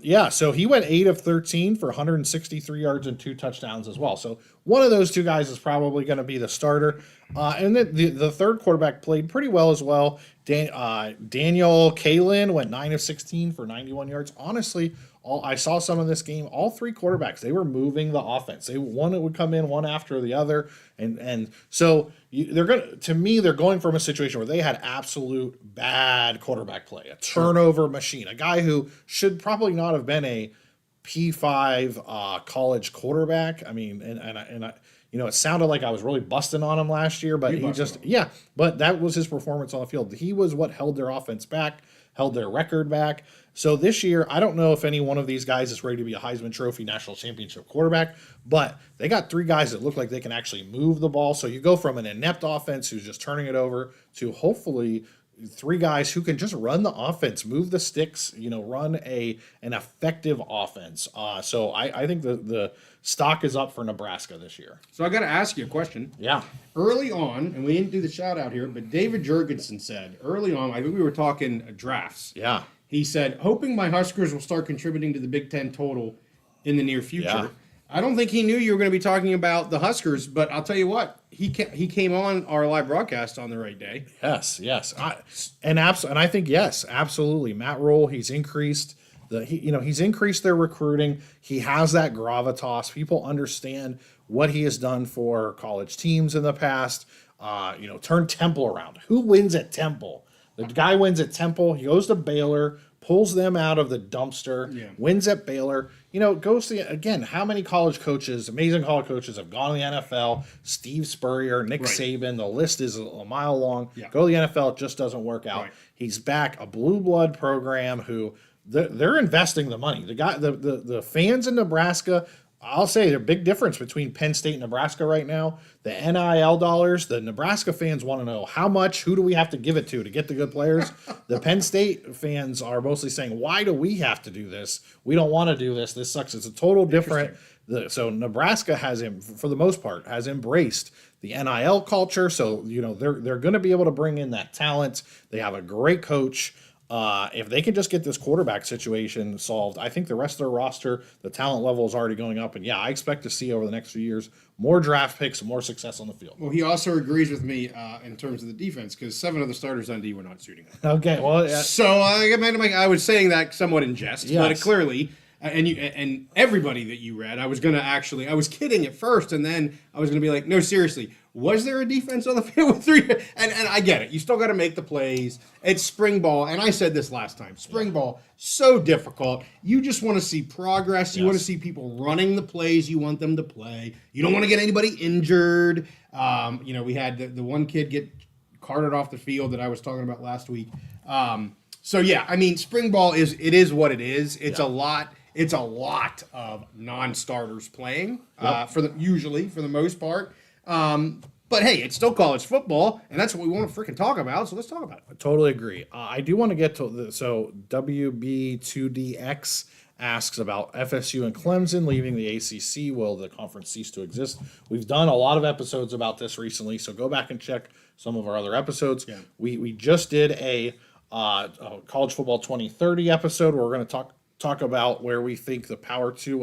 yeah, so he went 8 of 13 for 163 yards and 2 touchdowns as well. So one of those two guys is probably going to be the starter. And then the third quarterback played pretty well as well. Daniel Kalin went 9 of 16 for 91 yards. Honestly, I saw some of this game. All 3 quarterbacks, they were moving the offense. One would come in one after the other, and so they're going from a situation where they had absolute bad quarterback play, a turnover machine, a guy who should probably not have been a P5 college quarterback. I mean, and I, you know, it sounded like I was really busting on him last year, but but that was his performance on the field. He was what held their offense back, held their record back. So this year, I don't know if any one of these guys is ready to be a Heisman Trophy national championship quarterback, but they got 3 guys that look like they can actually move the ball. So you go from an inept offense who's just turning it over to hopefully 3 guys who can just run the offense, move the sticks, you know, run an effective offense. So I think the stock is up for Nebraska this year.
So I got to ask you a question.
Yeah.
Early on, and we didn't do the shout out here, but David Jurgensen said early on, I think we were talking drafts.
Yeah.
He said, hoping my Huskers will start contributing to the Big Ten total in the near future.
Yeah.
I don't think he knew you were going to be talking about the Huskers, but I'll tell you what, he came on our live broadcast on the right day.
Yes. And I think, yes, absolutely. Matt Rule, he's increased he's increased their recruiting. He has that gravitas. People understand what he has done for college teams in the past. Turn Temple around. Who wins at Temple? The guy wins at Temple. He goes to Baylor, pulls them out of the dumpster, wins at Baylor. You know, goes to, again, how many college coaches, amazing college coaches, have gone to the NFL? Steve Spurrier, Nick Saban, the list is a mile long.
Yeah.
Go to the NFL, it just doesn't work out.
Right.
He's back, a blue blood program who they're investing the money. The fans in Nebraska, I'll say there's a big difference between Penn State and Nebraska right now. The NIL dollars, the Nebraska fans want to know how much, who do we have to give it to get the good players? The Penn State fans are mostly saying, why do we have to do this? We don't want to do this. This sucks. It's a total different. So Nebraska for the most part, has embraced the NIL culture. So, they're going to be able to bring in that talent. They have a great coach. If they can just get this quarterback situation solved, I think the rest of their roster, the talent level is already going up. And I expect to see over the next few years more draft picks, more success on the field.
Well, he also agrees with me in terms of the defense because 7 of the starters on D were not suiting up.
Okay, well,
So I was saying that somewhat in jest, but it clearly, and everybody that you read, I was kidding at first, and then I was going to be like, no, seriously. Was there a defense on the field with 3? And I get it. You still got to make the plays. It's spring ball. And I said this last time. Spring ball, so difficult. You just want to see progress. You want to see people running the plays you want them to play. You don't want to get anybody injured. We had the one kid get carted off the field that I was talking about last week. So yeah, I mean, spring ball is what it is. It's a lot. It's a lot of non-starters playing usually for the most part. But hey, it's still college football, and that's what we want to freaking talk about. So let's talk about it.
I totally agree. I do want to get to so WB2DX asks about FSU and Clemson leaving the ACC. Will the conference cease to exist? We've done a lot of episodes about this recently, so go back and check some of our other episodes.
Yeah.
We just did a college football 2030 episode where we're going to talk about where we think what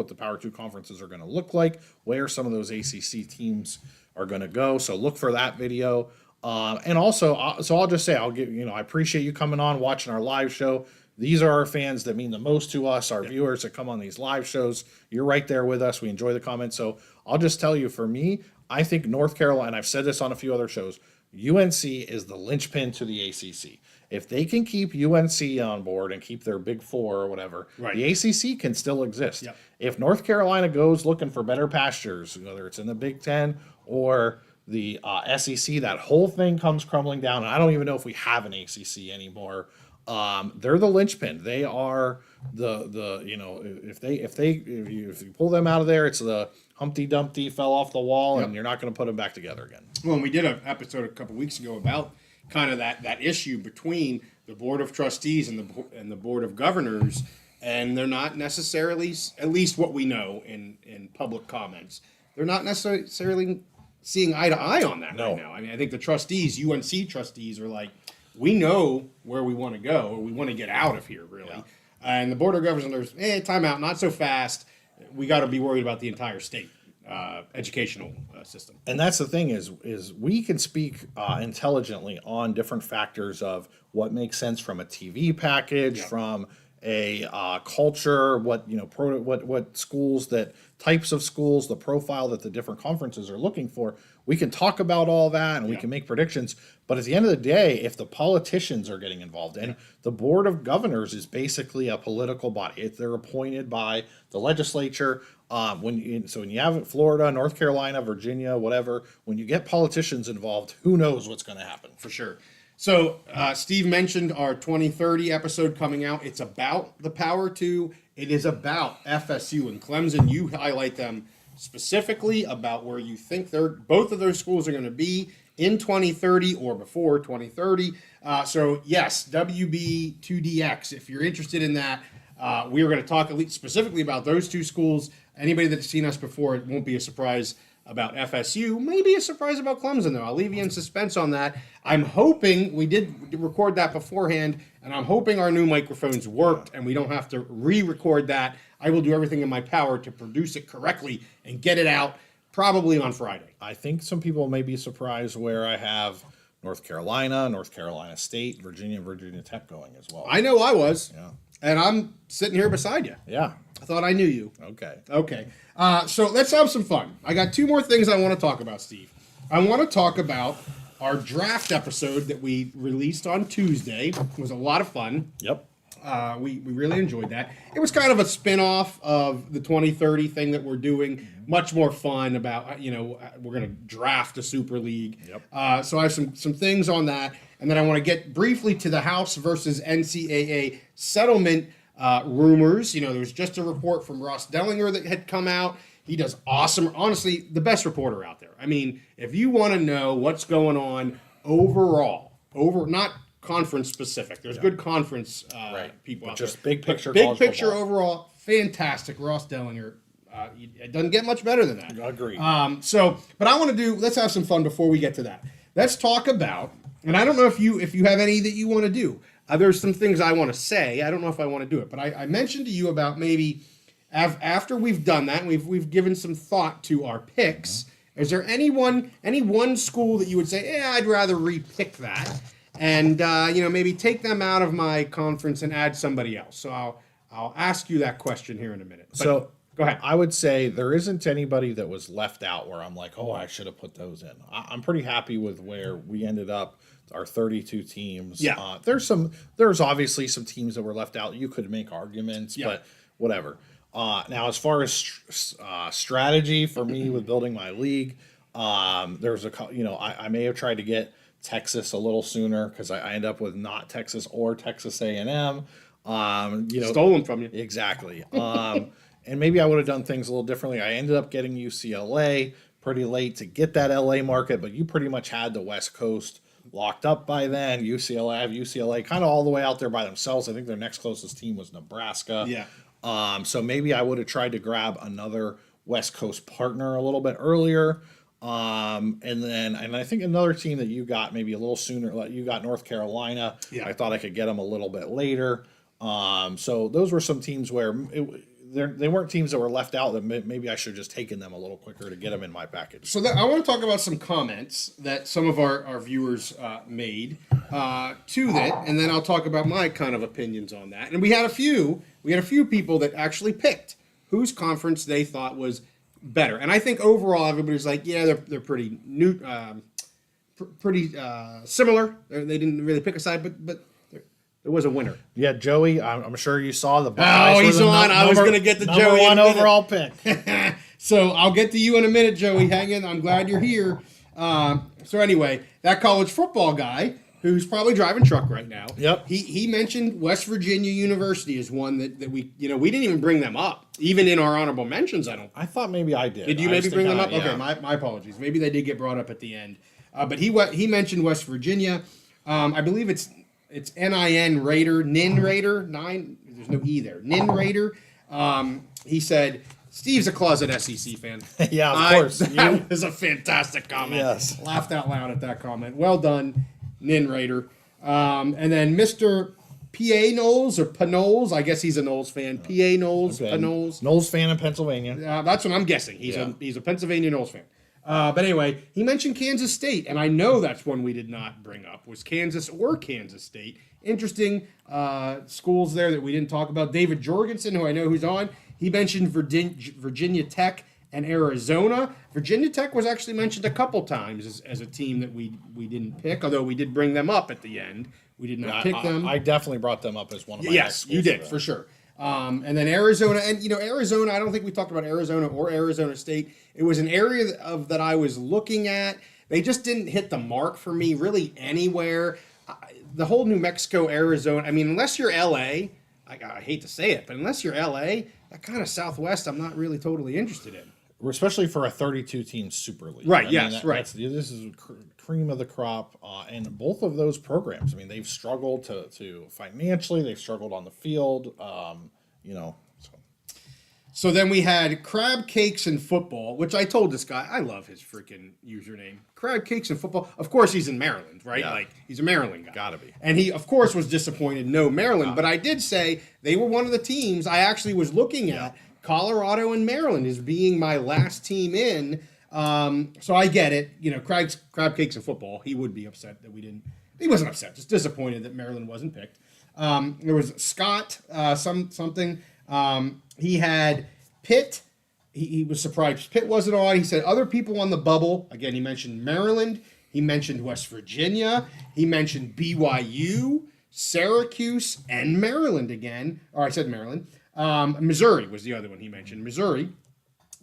the Power 2 conferences are going to look like, where some of those ACC teams are going to go. So look for that video. And also, so I'll just say, I appreciate you coming on, watching our live show. These are our fans that mean the most to us, our viewers that come on these live shows. You're right there with us. We enjoy the comments. So I'll just tell you, for me, I think North Carolina, I've said this on a few other shows, UNC is the linchpin to the ACC. If they can keep UNC on board and keep their Big Four or whatever, the ACC can still exist.
Yep.
If North Carolina goes looking for better pastures, whether it's in the Big Ten or the SEC, that whole thing comes crumbling down. And I don't even know if we have an ACC anymore. They're the linchpin. They are if you pull them out of there, it's the Humpty Dumpty fell off the wall, and you're not going to put them back together again.
Well, and we did an episode a couple weeks ago about kind of that issue between the Board of Trustees and the Board of Governors, and they're not necessarily, at least what we know in public comments, they're not necessarily seeing eye to eye on that right now. I mean, I think the trustees, UNC trustees, are like, we know where we want to go, or we want to get out of here, really. Yeah. And the Board of Governors, time out, not so fast. We got to be worried about the entire state educational system.
And that's the thing is we can speak intelligently on different factors of what makes sense from a TV package, from a culture, what schools, that types of schools, the profile that the different conferences are looking for. We can talk about all that and we can make predictions. But at the end of the day, if the politicians are getting involved, and the Board of Governors is basically a political body, they're appointed by the legislature. When you have Florida, North Carolina, Virginia, whatever, when you get politicians involved, who knows what's going to happen?
For sure. So Steve mentioned our 2030 episode coming out. It's about the Power 2. It is about FSU and Clemson. You highlight them specifically about where you think both of those schools are going to be in 2030 or before 2030. So yes, WB2DX, if you're interested in that, we are going to talk specifically about those two schools. Anybody that's seen us before, it won't be a surprise about FSU. Maybe a surprise about Clemson, though. I'll leave you in suspense on that. I'm hoping, we did record that beforehand, and I'm hoping our new microphones worked and we don't have to re-record that. I will do everything in my power to produce it correctly and get it out probably on Friday.
I think some people may be surprised where I have North Carolina State, Virginia Tech going as well.
I know I was.
Yeah.
And I'm sitting here beside you.
Yeah.
I thought I knew you.
Okay.
So let's have some fun. I got two more things I want to talk about, Steve. I want to talk about our draft episode that we released on Tuesday. It was a lot of fun.
Yep.
We really enjoyed that. It was kind of a spin-off of the 2030 thing that we're doing. Much more fun about, we're going to draft a Super League.
Yep.
So I have some things on that. And then I want to get briefly to the House versus NCAA settlement rumors. There was just a report from Ross Dellinger that had come out. He does awesome. Honestly, the best reporter out there. I mean, if you want to know what's going on overall, not conference specific. There's good conference people out
just
there.
Big picture.
Big picture football. Overall, fantastic. Ross Dellinger. It doesn't get much better than that.
Agreed.
But I want to let's have some fun before we get to that. Let's talk about, and I don't know if you have any that you want to do. There's some things I want to say. I don't know if I want to do it, but I mentioned to you about maybe after we've done that, and we've given some thought to our picks. Is there any one school that you would say, I'd rather re-pick that, and maybe take them out of my conference and add somebody else? So I'll ask you that question here in a minute. But go ahead.
I would say there isn't anybody that was left out where I'm like, I should have put those in. I'm pretty happy with where we ended up. Our 32 teams.
Yeah.
There's obviously some teams that were left out. You could make arguments, but whatever. Now, as far as strategy for me with building my league, there's I may have tried to get Texas a little sooner because I end up with not Texas or Texas A&M.
Stolen from you.
Exactly. And maybe I would have done things a little differently. I ended up getting UCLA pretty late to get that LA market, but you pretty much had the West Coast locked up by then. UCLA kind of all the way out there by themselves. I think their next closest team was Nebraska.
Yeah.
So maybe I would have tried to grab another West Coast partner a little bit earlier. And I think another team that you got maybe a little sooner, like you got North Carolina.
Yeah.
I thought I could get them a little bit later. So those were some teams where they weren't teams that were left out that maybe I should have just taken them a little quicker to get them in my package.
So I want to talk about some comments that some of our viewers made to that, and then I'll talk about my kind of opinions on that. And we had a few people that actually picked whose conference they thought was better. And I think overall everybody's like, yeah, they're pretty new, pretty similar. They didn't really pick a side, but there was a winner.
Yeah, Joey, I'm sure you saw the
Buckeyes. Oh, he's on. I was going to get to Joey.
Number one overall pick.
So I'll get to you in a minute, Joey. Hang in. I'm glad you're here. So anyway, that college football guy who's probably driving truck right now.
Yep.
He mentioned West Virginia University as one that we we didn't even bring them up, even in our honorable mentions.
I thought maybe I did.
Did you maybe bring them up? Yeah. Okay, my apologies. Maybe they did get brought up at the end. But he mentioned West Virginia. I believe it's NIN Raider, Nin Raider, 9, there's no E there, Nin Raider. He said, Steve's a closet SEC fan.
Yeah, of course.
That was a fantastic comment.
Yes.
Laughed out loud at that comment. Well done, Nin Raider. And then Mr. P.A. Knowles or Panoles, I guess he's a Knowles fan. P.A. Knowles,
Okay.
Panoles.
Knowles fan in Pennsylvania.
That's what I'm guessing. He's a Pennsylvania Knowles fan. But anyway, he mentioned Kansas State, and I know that's one we did not bring up, was Kansas or Kansas State. Interesting schools there that we didn't talk about. David Jorgensen, who I know who's on, he mentioned Virginia Tech and Arizona. Virginia Tech was actually mentioned a couple times as a team that we didn't pick, although we did bring them up at the end. We did not pick them.
I definitely brought them up as one of my
Yes, you did, for sure. And then Arizona, and Arizona, I don't think we talked about Arizona or Arizona State. It was an area that I was looking at. They just didn't hit the mark for me really anywhere. The whole New Mexico, Arizona, I mean, unless you're LA, I hate to say it, but unless you're LA, that kind of Southwest I'm not really totally interested in.
Especially for a 32-team Super League.
Right, right.
This is cream of the crop. And both of those programs, I mean, they've struggled to financially. They've struggled on the field,
So then we had Crab Cakes and Football, which I told this guy, I love his freaking username. Crab Cakes and Football. Of course, he's in Maryland, right?
Yeah.
Like, he's a Maryland guy.
Gotta be.
And he, of course, was disappointed. No, Maryland. But I did say they were one of the teams I actually was looking at. Colorado and Maryland as being my last team in. So I get it. Crab Cakes and Football. He would be upset that we didn't. He wasn't upset. Just disappointed that Maryland wasn't picked. There was Scott, something. He had Pitt. He was surprised Pitt wasn't on. He said other people on the bubble. Again, he mentioned Maryland. He mentioned West Virginia. He mentioned BYU, Syracuse, and Maryland again. Or I said Maryland. Missouri was the other one he mentioned. Missouri,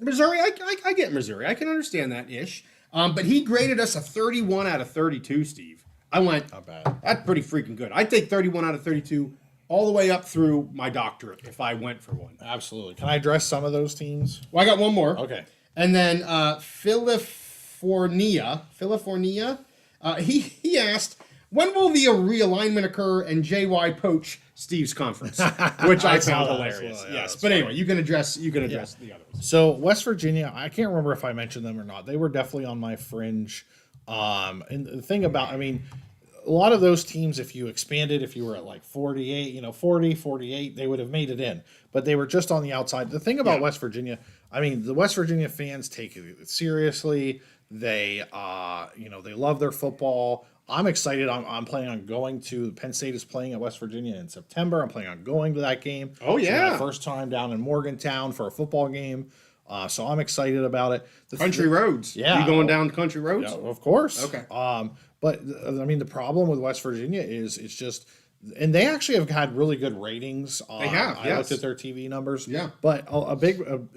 I get Missouri. I can understand that ish. But he graded us a 31 out of 32, Steve. I went,
not bad.
That's pretty freaking good. I'd take 31 out of 32 all the way up through my doctorate if I went for one.
Absolutely. Can I address some of those teams?
Well, I got one more.
Okay.
And then California, he asked, when will the realignment occur and JY poach Steve's conference? Which I found hilarious. Yes. But anyway, you can address the others.
So West Virginia, I can't remember if I mentioned them or not. They were definitely on my fringe. And the thing about, I mean, a lot of those teams, if you expanded, if you were at like 48, 40, 48, they would have made it in. But they were just on the outside. The thing about West Virginia, I mean, the West Virginia fans take it seriously. They, they love their football. I'm excited. I'm planning on going to Penn State is playing at West Virginia in September. I'm planning on going to that game.
Oh, yeah.
My first time down in Morgantown for a football game. So I'm excited about it.
Country roads.
Yeah.
You going down country roads?
Yeah, of course.
Okay.
But I mean, the problem with West Virginia is it's just, and they actually have had really good ratings.
They have.
I looked at their TV numbers.
Yeah.
But I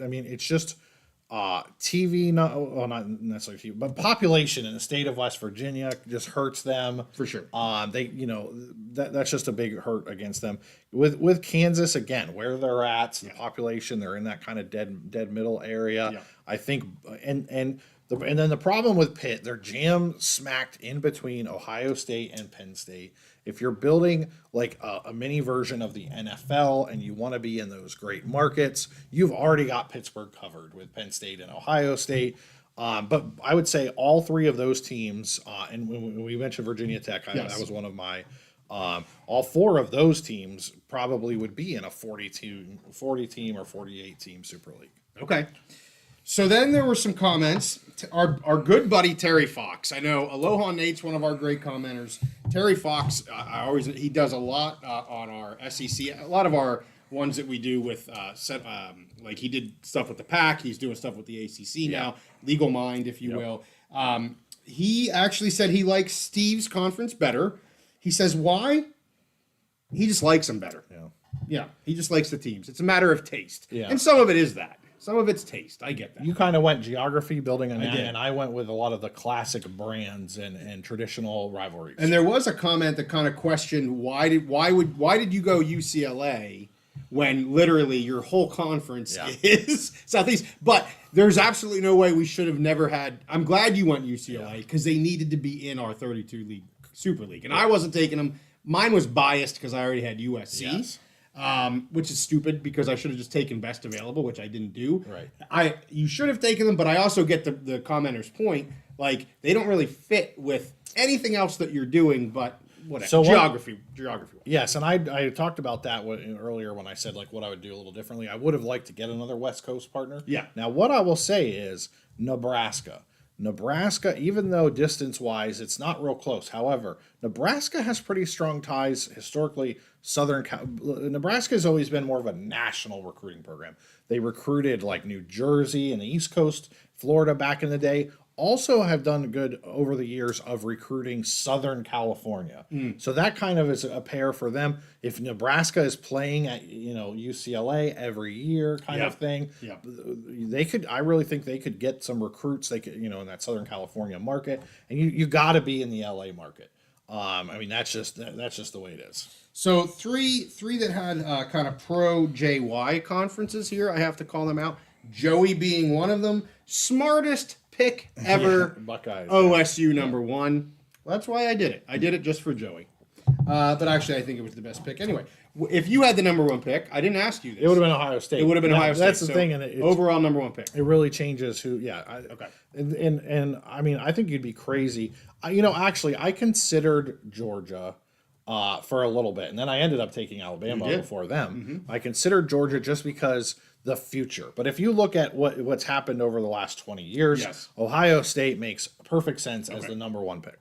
mean, it's just, TV, not necessarily TV, but population in the state of West Virginia just hurts them
For sure.
That's just a big hurt against them. With Kansas again, where they're at, the population, they're in that kind of dead middle area.
Yeah.
I think, and then the problem with Pitt, they're jam smacked in between Ohio State and Penn State. If you're building like a mini version of the NFL and you want to be in those great markets, you've already got Pittsburgh covered with Penn State and Ohio State. But I would say all three of those teams, and when we mentioned Virginia Tech, that was one of my. All four of those teams probably would be in a 40 team or 48 team Super League.
Okay. So then there were some comments. Our good buddy Terry Fox. I know Aloha Nate's one of our great commenters. Terry Fox, he does a lot on our SEC. A lot of our ones that we do with like he did stuff with the PAC. He's doing stuff with the ACC now. Legal Mind, if you will. He actually said he likes Steve's conference better. He says why? He just likes them better. Yeah. He just likes the teams. It's a matter of taste.
Yeah.
And some of it is that. Some of it's taste. I get that.
You kind of went geography, building an
did.
and I went with a lot of the classic brands and traditional rivalries.
And there was a comment that kind of questioned why did you go UCLA when literally your whole conference is Southeast? But there's absolutely no way we should have never had. I'm glad you went UCLA because they needed to be in our 32 league Super League, and I wasn't taking them. Mine was biased because I already had USC.
Yes.
Which is stupid because I should have just taken best available, which I didn't do.
Right.
You should have taken them, but I also get the commenter's point. Like they don't really fit with anything else that you're doing, but whatever. So geography.
Yes, and I talked about that earlier when I said like what I would do a little differently. I would have liked to get another West Coast partner.
Yeah.
Now what I will say is Nebraska, even though distance-wise it's not real close. However, Nebraska has pretty strong ties historically. Nebraska has always been more of a national recruiting program. They recruited like New Jersey and the East Coast, Florida back in the day. Also have done good over the years of recruiting Southern California. So that kind of is a pair for them. If Nebraska is playing at UCLA every year kind of thing, they could. I really think they could get some recruits. They could in that Southern California market, and you got to be in the LA market. I mean that's just the way it is.
So three that had kind of pro JY conferences here. I have to call them out. Joey being one of them. Smartest pick ever.
Buckeyes.
OSU number one. Well, that's why I did it. I did it just for Joey. But actually, I think it was the best pick. Anyway, if you had the number one pick, I didn't ask you this.
It would have been Ohio State.
It would have been Ohio State.
That's the thing. And
overall number one pick.
It really changes who. Yeah.
Okay.
And I mean, I think you'd be crazy. Actually, I considered Georgia for a little bit, and then I ended up taking Alabama before them. I considered Georgia just because the future. But if you look at what's happened over the last 20 years, Ohio State makes perfect sense as the number one pick.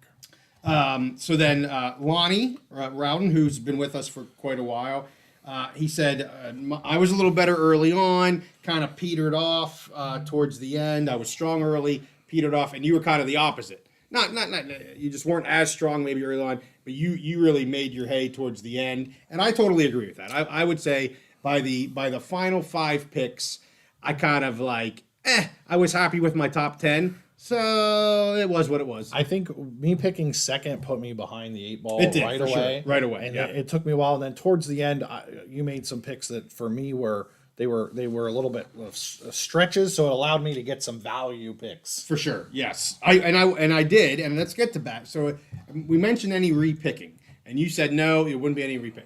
So then Lonnie Rowden, who's been with us for quite a while, he said, I was a little better early on, kind of petered off towards the end. I was strong early, petered off, and you were kind of the opposite. Not you just weren't as strong maybe early on, but you really made your hay towards the end. And I totally agree with that. I would say by the final 5 picks, I kind of like, I was happy with my top 10. So it was what it was.
I think me picking second put me behind the 8 ball right away.
Sure. Right away.
And it took me a while. And then towards the end, you made some picks that for me were a little bit of stretches, so it allowed me to get some value picks.
For sure, yes. I did, and let's get to that. So we mentioned any repicking, and you said no, it wouldn't be any repick.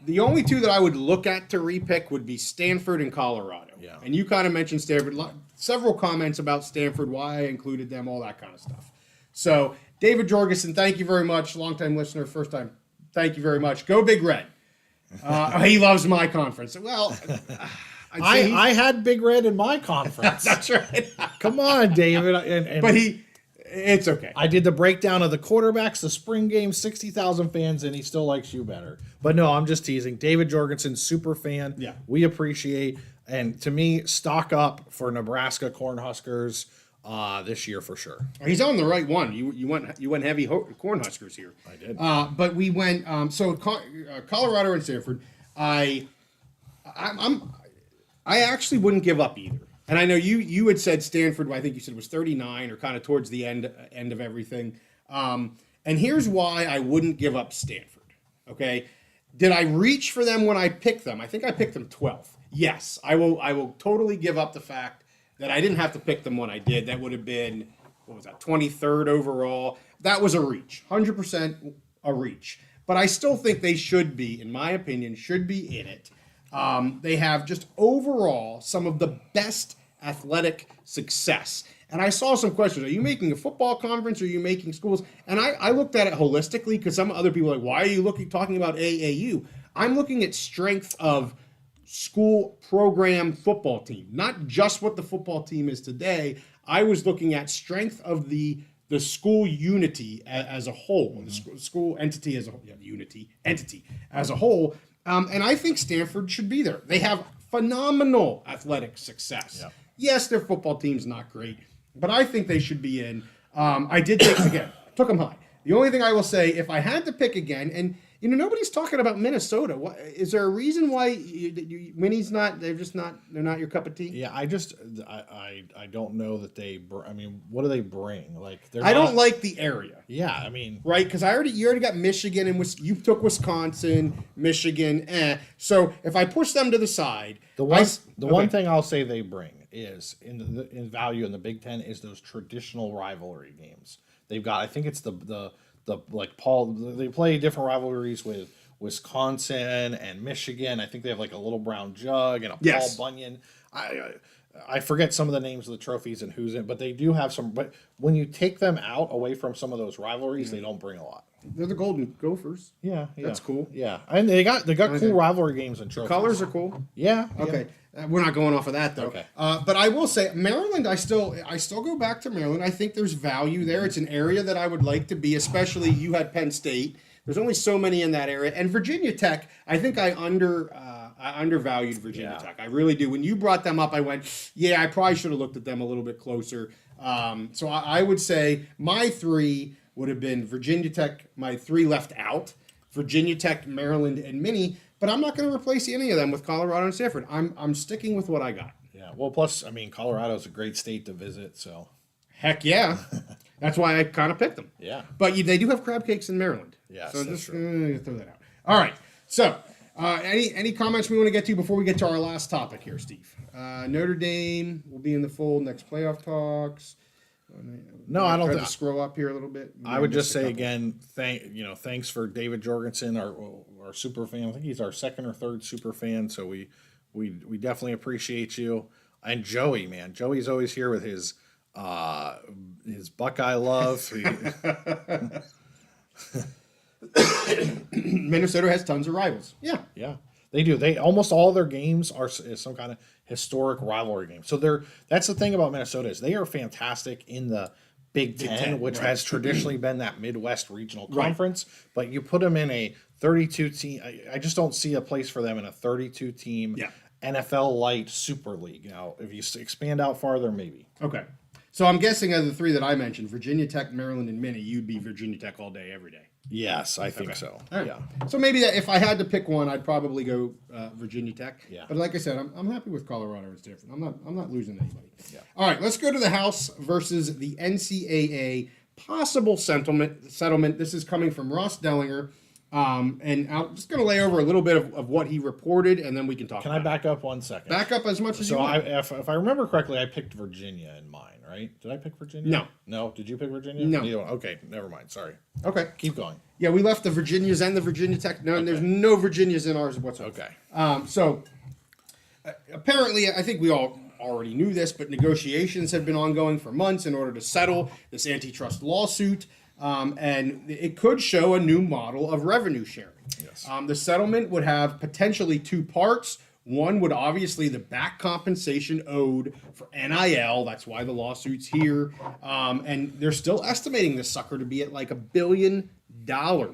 The only 2 that I would look at to repick would be Stanford and Colorado.
Yeah.
And you kind of mentioned Stanford. Several comments about Stanford, why I included them, all that kind of stuff. So David Jorgensen, thank you very much. Longtime listener, first time. Thank you very much. Go Big Red. He loves my conference. Well,
I had Big Red in my conference.
That's right.
Come on, David.
But it's okay.
I did the breakdown of the quarterbacks, the spring game, 60,000 fans, and he still likes you better. But no, I'm just teasing. David Jorgensen, super fan.
Yeah.
We appreciate. And to me, stock up for Nebraska Cornhuskers this year for sure.
He's on the right one. You went heavy Cornhuskers here.
I did.
But we went Colorado and Stanford. I actually wouldn't give up either. And I know you had said Stanford, I think you said was 39 or kind of towards the end of everything. And here's why I wouldn't give up Stanford. Okay. Did I reach for them when I picked them? I think I picked them 12th. Yes, I will totally give up the fact that I didn't have to pick them when I did. That would have been, what was that, 23rd overall. That was a reach, 100% a reach. But I still think they should be, in my opinion, should be in it. They have just overall some of the best athletic success. And I saw some questions. Are you making a football conference? Or are you making schools? And I looked at it holistically because some other people are like, why are you talking about AAU? I'm looking at strength of school program football team, not just what the football team is today. I was looking at strength of the school unity as a whole, the school entity as a whole, entity as a whole. And I think Stanford should be there. They have phenomenal athletic success. Yeah. Yes, their football team's not great, but I think they should be in. I did take, again, took them high. The only thing I will say, if I had to pick again, and nobody's talking about Minnesota. Is there a reason why Winnie's not? They're not your cup of tea.
Yeah, I don't know that they. I mean, what do they bring? Like,
I don't like the area.
Yeah, I mean,
right? Because you already got Michigan and you took Wisconsin, Michigan. So if I push them to the side,
the one thing I'll say they bring is in value in the Big Ten is those traditional rivalry games. They've got. I think it's the they play different rivalries with Wisconsin and Michigan. I think they have like a Little Brown Jug and a Paul Bunyan. I forget some of the names of the trophies and who's in, but they do have some. But when you take them out away from some of those rivalries, they don't bring a lot.
They're the Golden Gophers.
Yeah,
that's cool.
Yeah, and they got cool rivalry games and trophies.
The colors are cool.
Yeah.
Okay. We're not going off of that though.
Okay.
But I will say Maryland. I still go back to Maryland. I think there's value there. It's an area that I would like to be. Especially you had Penn State. There's only so many in that area, and Virginia Tech. I think I undervalued Virginia Tech. I really do. When you brought them up, I went, I probably should have looked at them a little bit closer. So I would say my three would have been Virginia Tech. My three left out: Virginia Tech, Maryland, and Minnie. But I'm not going to replace any of them with Colorado and Stanford. I'm sticking with what I got.
Yeah. Well, plus, I mean, Colorado's a great state to visit. So.
Heck yeah. That's why I kind of picked them.
Yeah.
But they do have crab cakes in Maryland.
Yes,
so just throw that out. All right. So any comments we want to get to before we get to our last topic here, Steve? Notre Dame will be in the fold next playoff talks.
No, I don't think.
Scroll up here a little bit.
I would just say again, thanks for David Jorgensen, our super fan. I think he's our second or third super fan, so we definitely appreciate you. And Joey, man, Joey's always here with his Buckeye love.
Minnesota has tons of rivals.
Yeah, they do. They almost all their games are some kind of historic rivalry game. So that's the thing about Minnesota is they are fantastic in the Big Ten, which has traditionally been that Midwest regional conference. Right. But you put them in a 32 team. I just don't see a place for them in a 32 team NFL light Super League. Now, if you expand out farther, maybe.
Okay. So I'm guessing of the three that I mentioned, Virginia Tech, Maryland, and Minnie, you'd be Virginia Tech all day, every day.
Yes, I think so.
Right.
Yeah.
So maybe if I had to pick one, I'd probably go Virginia Tech.
Yeah.
But like I said, I'm happy with Colorado and Stanford. I'm not losing anybody.
Yeah.
All right, let's go to the House versus the NCAA possible settlement. This is coming from Ross Dellinger. And I'm just going to lay over a little bit of what he reported, and then we can talk.
Can I back up 1 second?
Back up as much as you want.
If I remember correctly, I picked Virginia in mine, right? Did I pick Virginia? No. Did you pick Virginia?
No.
Okay, never mind. Sorry.
Okay.
Keep going.
Yeah, we left the Virginias and the Virginia Tech. No, there's no Virginias in ours whatsoever.
Okay.
So apparently, I think we all already knew this, but negotiations have been ongoing for months in order to settle this antitrust lawsuit. And it could show a new model of revenue sharing.
Yes.
The settlement would have potentially two parts. One would obviously the back compensation owed for NIL. That's why the lawsuit's here. And they're still estimating this sucker to be at like $1 billion,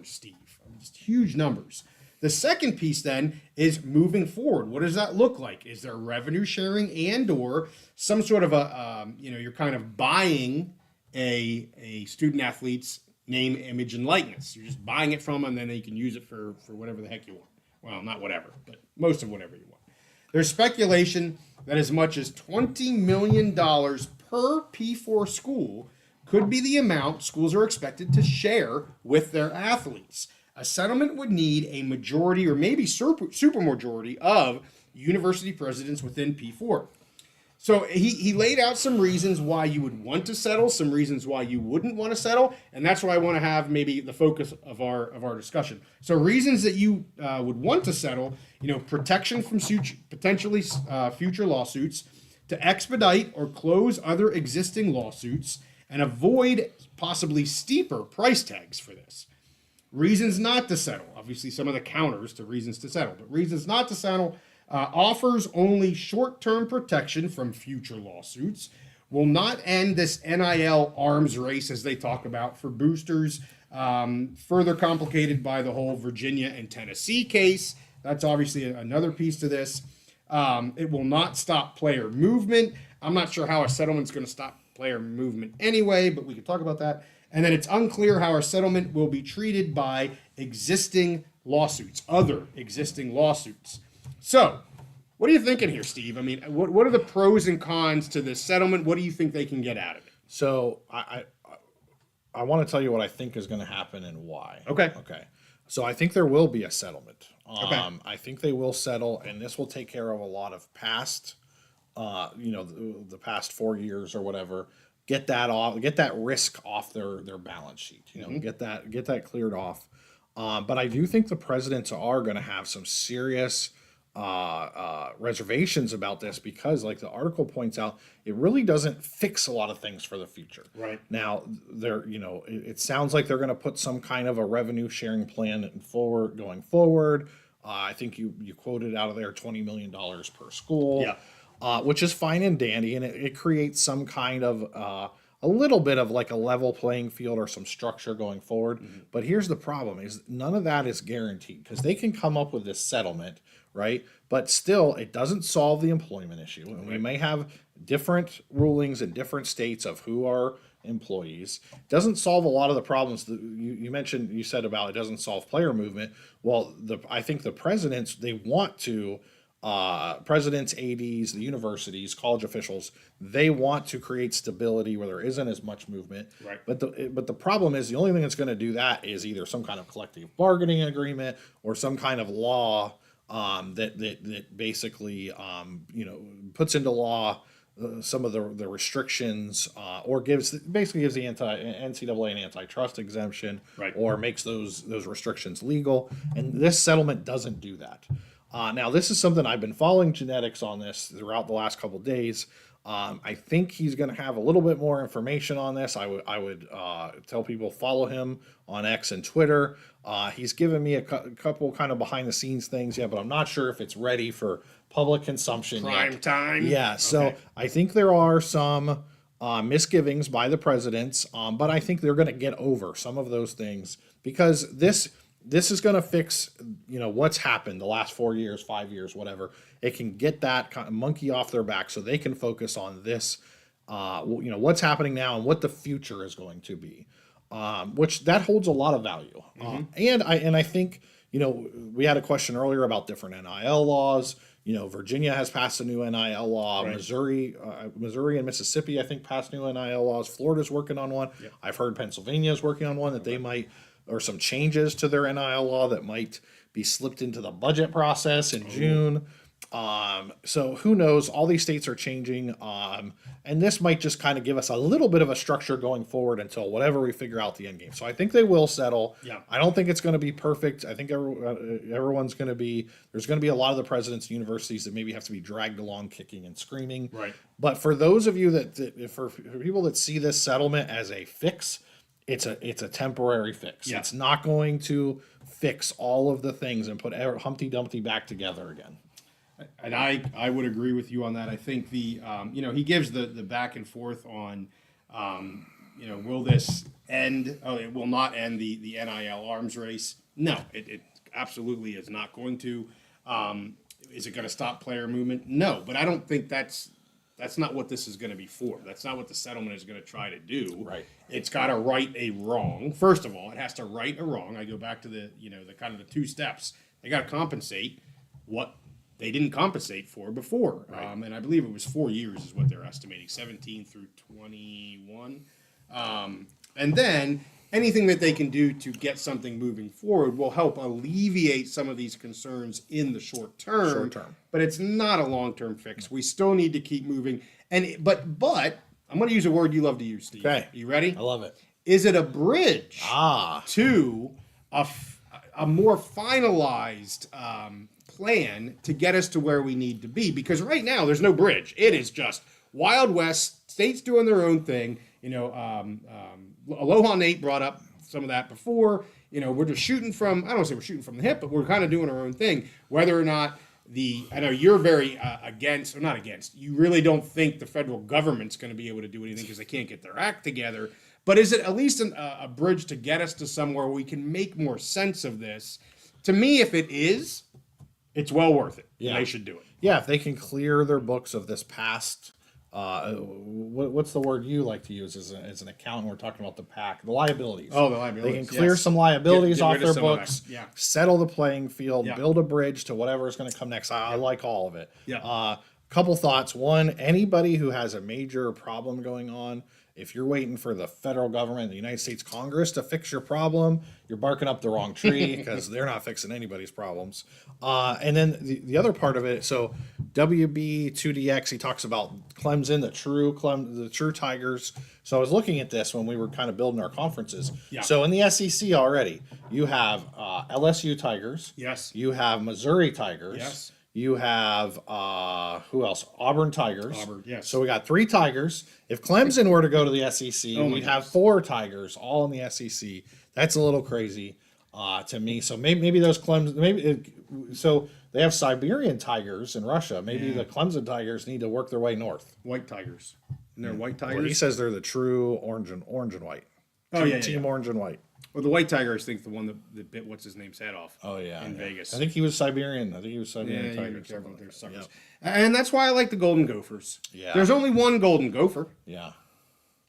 Steve. Just huge numbers. The second piece then is moving forward. What does that look like? Is there revenue sharing and or some sort of a, you're kind of buying a student athlete's name, image, and likeness. You're just buying it from them, and then you can use it for whatever the heck you want. Well, not whatever, but most of whatever you want. There's speculation that as much as $20 million per P4 school could be the amount schools are expected to share with their athletes. A settlement would need a majority or maybe supermajority of university presidents within P4. So he laid out some reasons why you would want to settle, some reasons why you wouldn't want to settle, and that's why I want to have maybe the focus of our discussion. So reasons that you would want to settle, protection from potentially future lawsuits, to expedite or close other existing lawsuits, and avoid possibly steeper price tags for this. Reasons not to settle, obviously some of the counters to reasons to settle, but reasons not to settle. Offers only short-term protection from future lawsuits, will not end this NIL arms race as they talk about for boosters, further complicated by the whole Virginia and Tennessee case. That's obviously another piece to this. It will not stop player movement. I'm not sure how a settlement's going to stop player movement anyway, but we can talk about that. And then it's unclear how our settlement will be treated by existing lawsuits, other existing lawsuits. So, what are you thinking here, Steve? I mean, what are the pros and cons to this settlement? What do you think they can get out of it?
So I want to tell you what I think is going to happen and why.
Okay.
So I think there will be a settlement.
Okay.
I think they will settle, and this will take care of a lot of past, the past 4 years or whatever. Get that risk off their balance sheet. Get that cleared off. But I do think the presidents are going to have some serious reservations about this because, like the article points out, it really doesn't fix a lot of things for the future.
Right.
Now, it sounds like they're going to put some kind of a revenue sharing plan going forward. I think you quoted out of there $20 million per school.
Yeah.
Which is fine and dandy, and it creates some kind of a little bit of like a level playing field or some structure going forward. Mm-hmm. But here's the problem: is none of that is guaranteed because they can come up with this settlement, right? But still, it doesn't solve the employment issue, and we may have different rulings in different states of who are employees. It doesn't solve a lot of the problems that you said about it doesn't solve player movement. Well, I think the presidents, they want to. Presidents, ADs, the universities, college officials, they want to create stability where there isn't as much movement.
Right.
But the problem is the only thing that's going to do that is either some kind of collective bargaining agreement or some kind of law that basically puts into law some of the restrictions or basically gives the NCAA an antitrust exemption,
right,
or makes those restrictions legal. And this settlement doesn't do that. Now, this is something I've been following genetics on this throughout the last couple of days. I think he's going to have a little bit more information on this. I would tell people follow him on X and Twitter. He's given me a couple kind of behind the scenes things yet, but I'm not sure if it's ready for public consumption
Prime
yet.
time.
Yeah, so I think there are some misgivings by the presidents, but I think they're going to get over some of those things because this is going to fix, what's happened the last 4 years, 5 years, whatever. It can get that kind of monkey off their back so they can focus on this, what's happening now and what the future is going to be, which that holds a lot of value. And I think, we had a question earlier about different NIL laws. Virginia has passed a new NIL law. Right. Missouri and Mississippi, I think, passed new NIL laws. Florida's working on one. Yep. I've heard Pennsylvania is working on one that they might, or some changes to their NIL law that might be slipped into the budget process in June. So who knows? All these states are changing. And this might just kind of give us a little bit of a structure going forward until whatever we figure out the end game. So I think they will settle.
Yeah.
I don't think it's going to be perfect. I think everyone's going to be, there's going to be a lot of the presidents and universities that maybe have to be dragged along kicking and screaming.
Right.
But for those of you for people that see this settlement as a fix, it's a temporary fix.
Yeah.
It's not going to fix all of the things and put Humpty Dumpty back together again.
And I would agree with you on that. I think he gives the back and forth on, will this end? Oh, it will not end the NIL arms race. No, it absolutely is not going to. Is it going to stop player movement? No, but I don't think that's not what this is going to be for. That's not what the settlement is going to try to do.
Right.
It's got to right a wrong. First of all, it has to right a wrong. I go back to the kind of the two steps. They got to compensate what they didn't compensate for before.
Right.
And I believe it was 4 years is what they're estimating, 17 through 21. And then anything that they can do to get something moving forward will help alleviate some of these concerns in the short term.
Short term.
But it's not a long-term fix. We still need to keep moving. But I'm going to use a word you love to use, Steve.
Okay.
You ready?
I love it.
Is it a bridge
Ah.
to a more finalized plan to get us to where we need to be? Because right now there's no bridge. It is just Wild West, states doing their own thing. Aloha Nate brought up some of that before. We're just shooting from, I don't want to say we're shooting from the hip, but we're kind of doing our own thing. Whether or not I know you're very against, or not against, you really don't think the federal government's going to be able to do anything because they can't get their act together. But is it at least a bridge to get us to somewhere where we can make more sense of this? To me, if it is, it's well worth it.
Yeah.
They should do it.
Yeah, if they can clear their books of this past, what's the word you like to use as an accountant? We're talking about the liabilities.
Oh, the liabilities.
They can clear
yes.
some liabilities
Get
off
rid of
their
some of
books,
that. Yeah.
settle the playing field,
Yeah.
build a bridge to whatever is going to come next. I like all of it.
Yeah.
Couple thoughts. One, anybody who has a major problem going on, if you're waiting for the federal government, the United States Congress to fix your problem, you're barking up the wrong tree because they're not fixing anybody's problems. And then the other part of it, so WB2DX, he talks about Clemson, the true Tigers. So I was looking at this when we were kind of building our conferences.
Yeah.
So in the SEC already, you have LSU Tigers.
Yes.
You have Missouri Tigers.
Yes.
You have who else? Auburn Tigers.
Auburn, yes.
So we got 3 Tigers. If Clemson were to go to the SEC,
Oh my
we'd have
goodness.
4 Tigers all in the SEC. That's a little crazy to me. So maybe those Clemson, so they have Siberian Tigers in Russia. Maybe the Clemson Tigers need to work their way north.
White Tigers. And they're white
Well, he
tigers.
says they're the true orange and white.
Oh, yeah,
Team
yeah.
orange and white.
Well, the white tiger, I think, the one that bit what's his name's head off.
Oh yeah,
in
yeah.
Vegas.
I think he was Siberian. Siberian
Yeah, you
Tiger.
be careful with their
something like
suckers.
that.
And that's why I like the Golden Gophers.
Yeah.
There's only one Golden Gopher.
Yeah.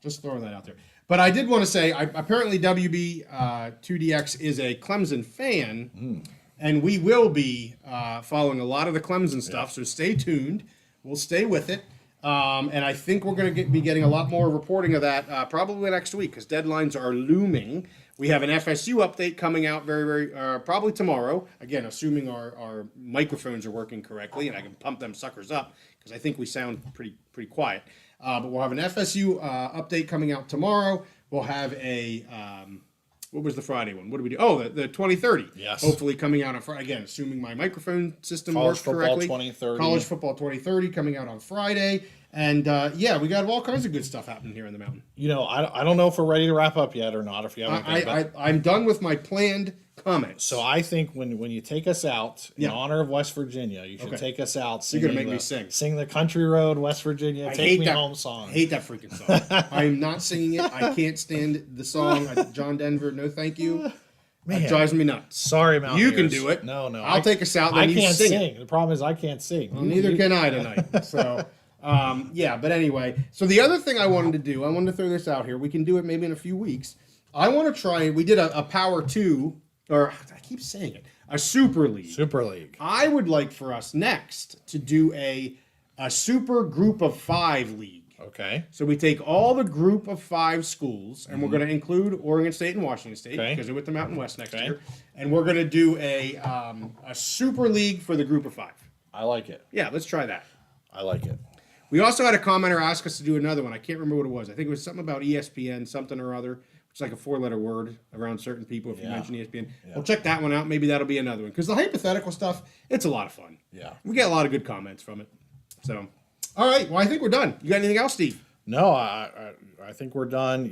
Just throwing that out there. But I did want to say, apparently WB2DX is a Clemson fan, and we will be following a lot of the Clemson stuff, so stay tuned. We'll stay with it. And I think we're going to be getting a lot more reporting of that probably next week because deadlines are looming. We have an FSU update coming out very probably tomorrow. Again, assuming our microphones are working correctly and I can pump them suckers up because I think we sound pretty quiet. But we'll have an FSU update coming out tomorrow. We'll have a what was the Friday one? What did we do? Oh, the 2030.
Yes.
Hopefully coming out on Friday. Again, assuming my microphone system
College
works
football
correctly.
2030.
College football 2030 coming out on Friday. And we got all kinds of good stuff happening here in the mountain.
I don't know if we're ready to wrap up yet or not. If you haven't,
I'm done with my planned comments.
so I think when you take us out in
Yeah.
honor of West Virginia, you should
Okay.
take us out.
You're gonna
singing
make me sing.
Sing the Country Road, West Virginia.
I
Take
hate
me
that,
home song.
I hate that freaking song. I'm not singing it. I can't stand the song. John Denver, no thank you.
Man.
That drives me nuts.
Sorry, Mountaineers.
You can do it.
No,
I'll take us out.
I
Then you
can't
sing
sing.
it.
The problem is I can't sing.
Well, neither can I tonight. So, but anyway. So the other thing I wanted to do, I wanted to throw this out here. We can do it maybe in a few weeks. I want to try. We did a Power 2, or I keep saying it, a Super League.
Super League.
I would like for us next to do a Super Group of 5 league.
Okay.
So we take all the group of 5 schools, and we're going to include Oregon State and Washington State
Okay.
because they're with the Mountain West next
Okay.
year, and we're going to do a Super League for the group of 5.
I like it.
Yeah, let's try that.
I like it.
We also had a commenter ask us to do another one. I can't remember what it was. I think it was something about ESPN, something or other. It's like a 4-letter word around certain people if you
Yeah.
mention ESPN.
Yeah.
We'll check that one out. Maybe that'll be another one because the hypothetical stuff, it's a lot of fun.
Yeah.
We get a lot of good comments from it. So, all right. Well, I think we're done. You got anything else, Steve?
No, I think we're done.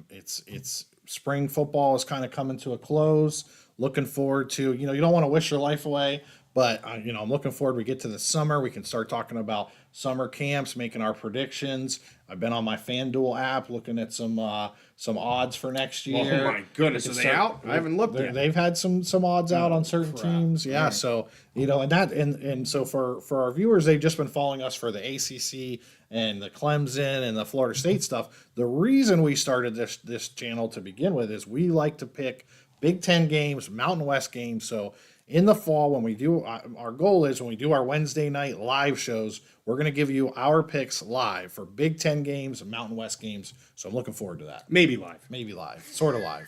It's spring football is kind of coming to a close. Looking forward to, you don't want to wish your life away, but I'm looking forward. We get to the summer, we can start talking about summer camps, making our predictions. I've been on my FanDuel app looking at some odds for next year.
Oh my goodness,
We
are
can
they out? I haven't looked yet.
They've had some odds out on certain
crap.
teams. Yeah,
Right.
so and so for our viewers, they've just been following us for the ACC and the Clemson and the Florida State stuff. The reason we started this channel to begin with is we like to pick Big Ten games, Mountain West games. So in the fall when we do, our goal is when we do our Wednesday night live shows, we're going to give you our picks live for Big Ten games and Mountain West games. So I'm looking forward to that.
Maybe live.
Maybe live, sort of live.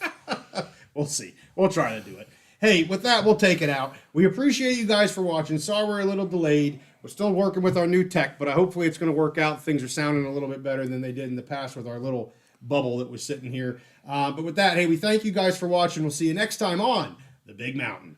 We'll see. We'll try to do it. Hey, with that, we'll take it out. We appreciate you guys for watching. Sorry we're a little delayed. We're still working with our new tech, but hopefully it's going to work out. Things are sounding a little bit better than they did in the past with our little bubble that was sitting here. But with that, hey, we thank you guys for watching. We'll see you next time on The Big Mountain.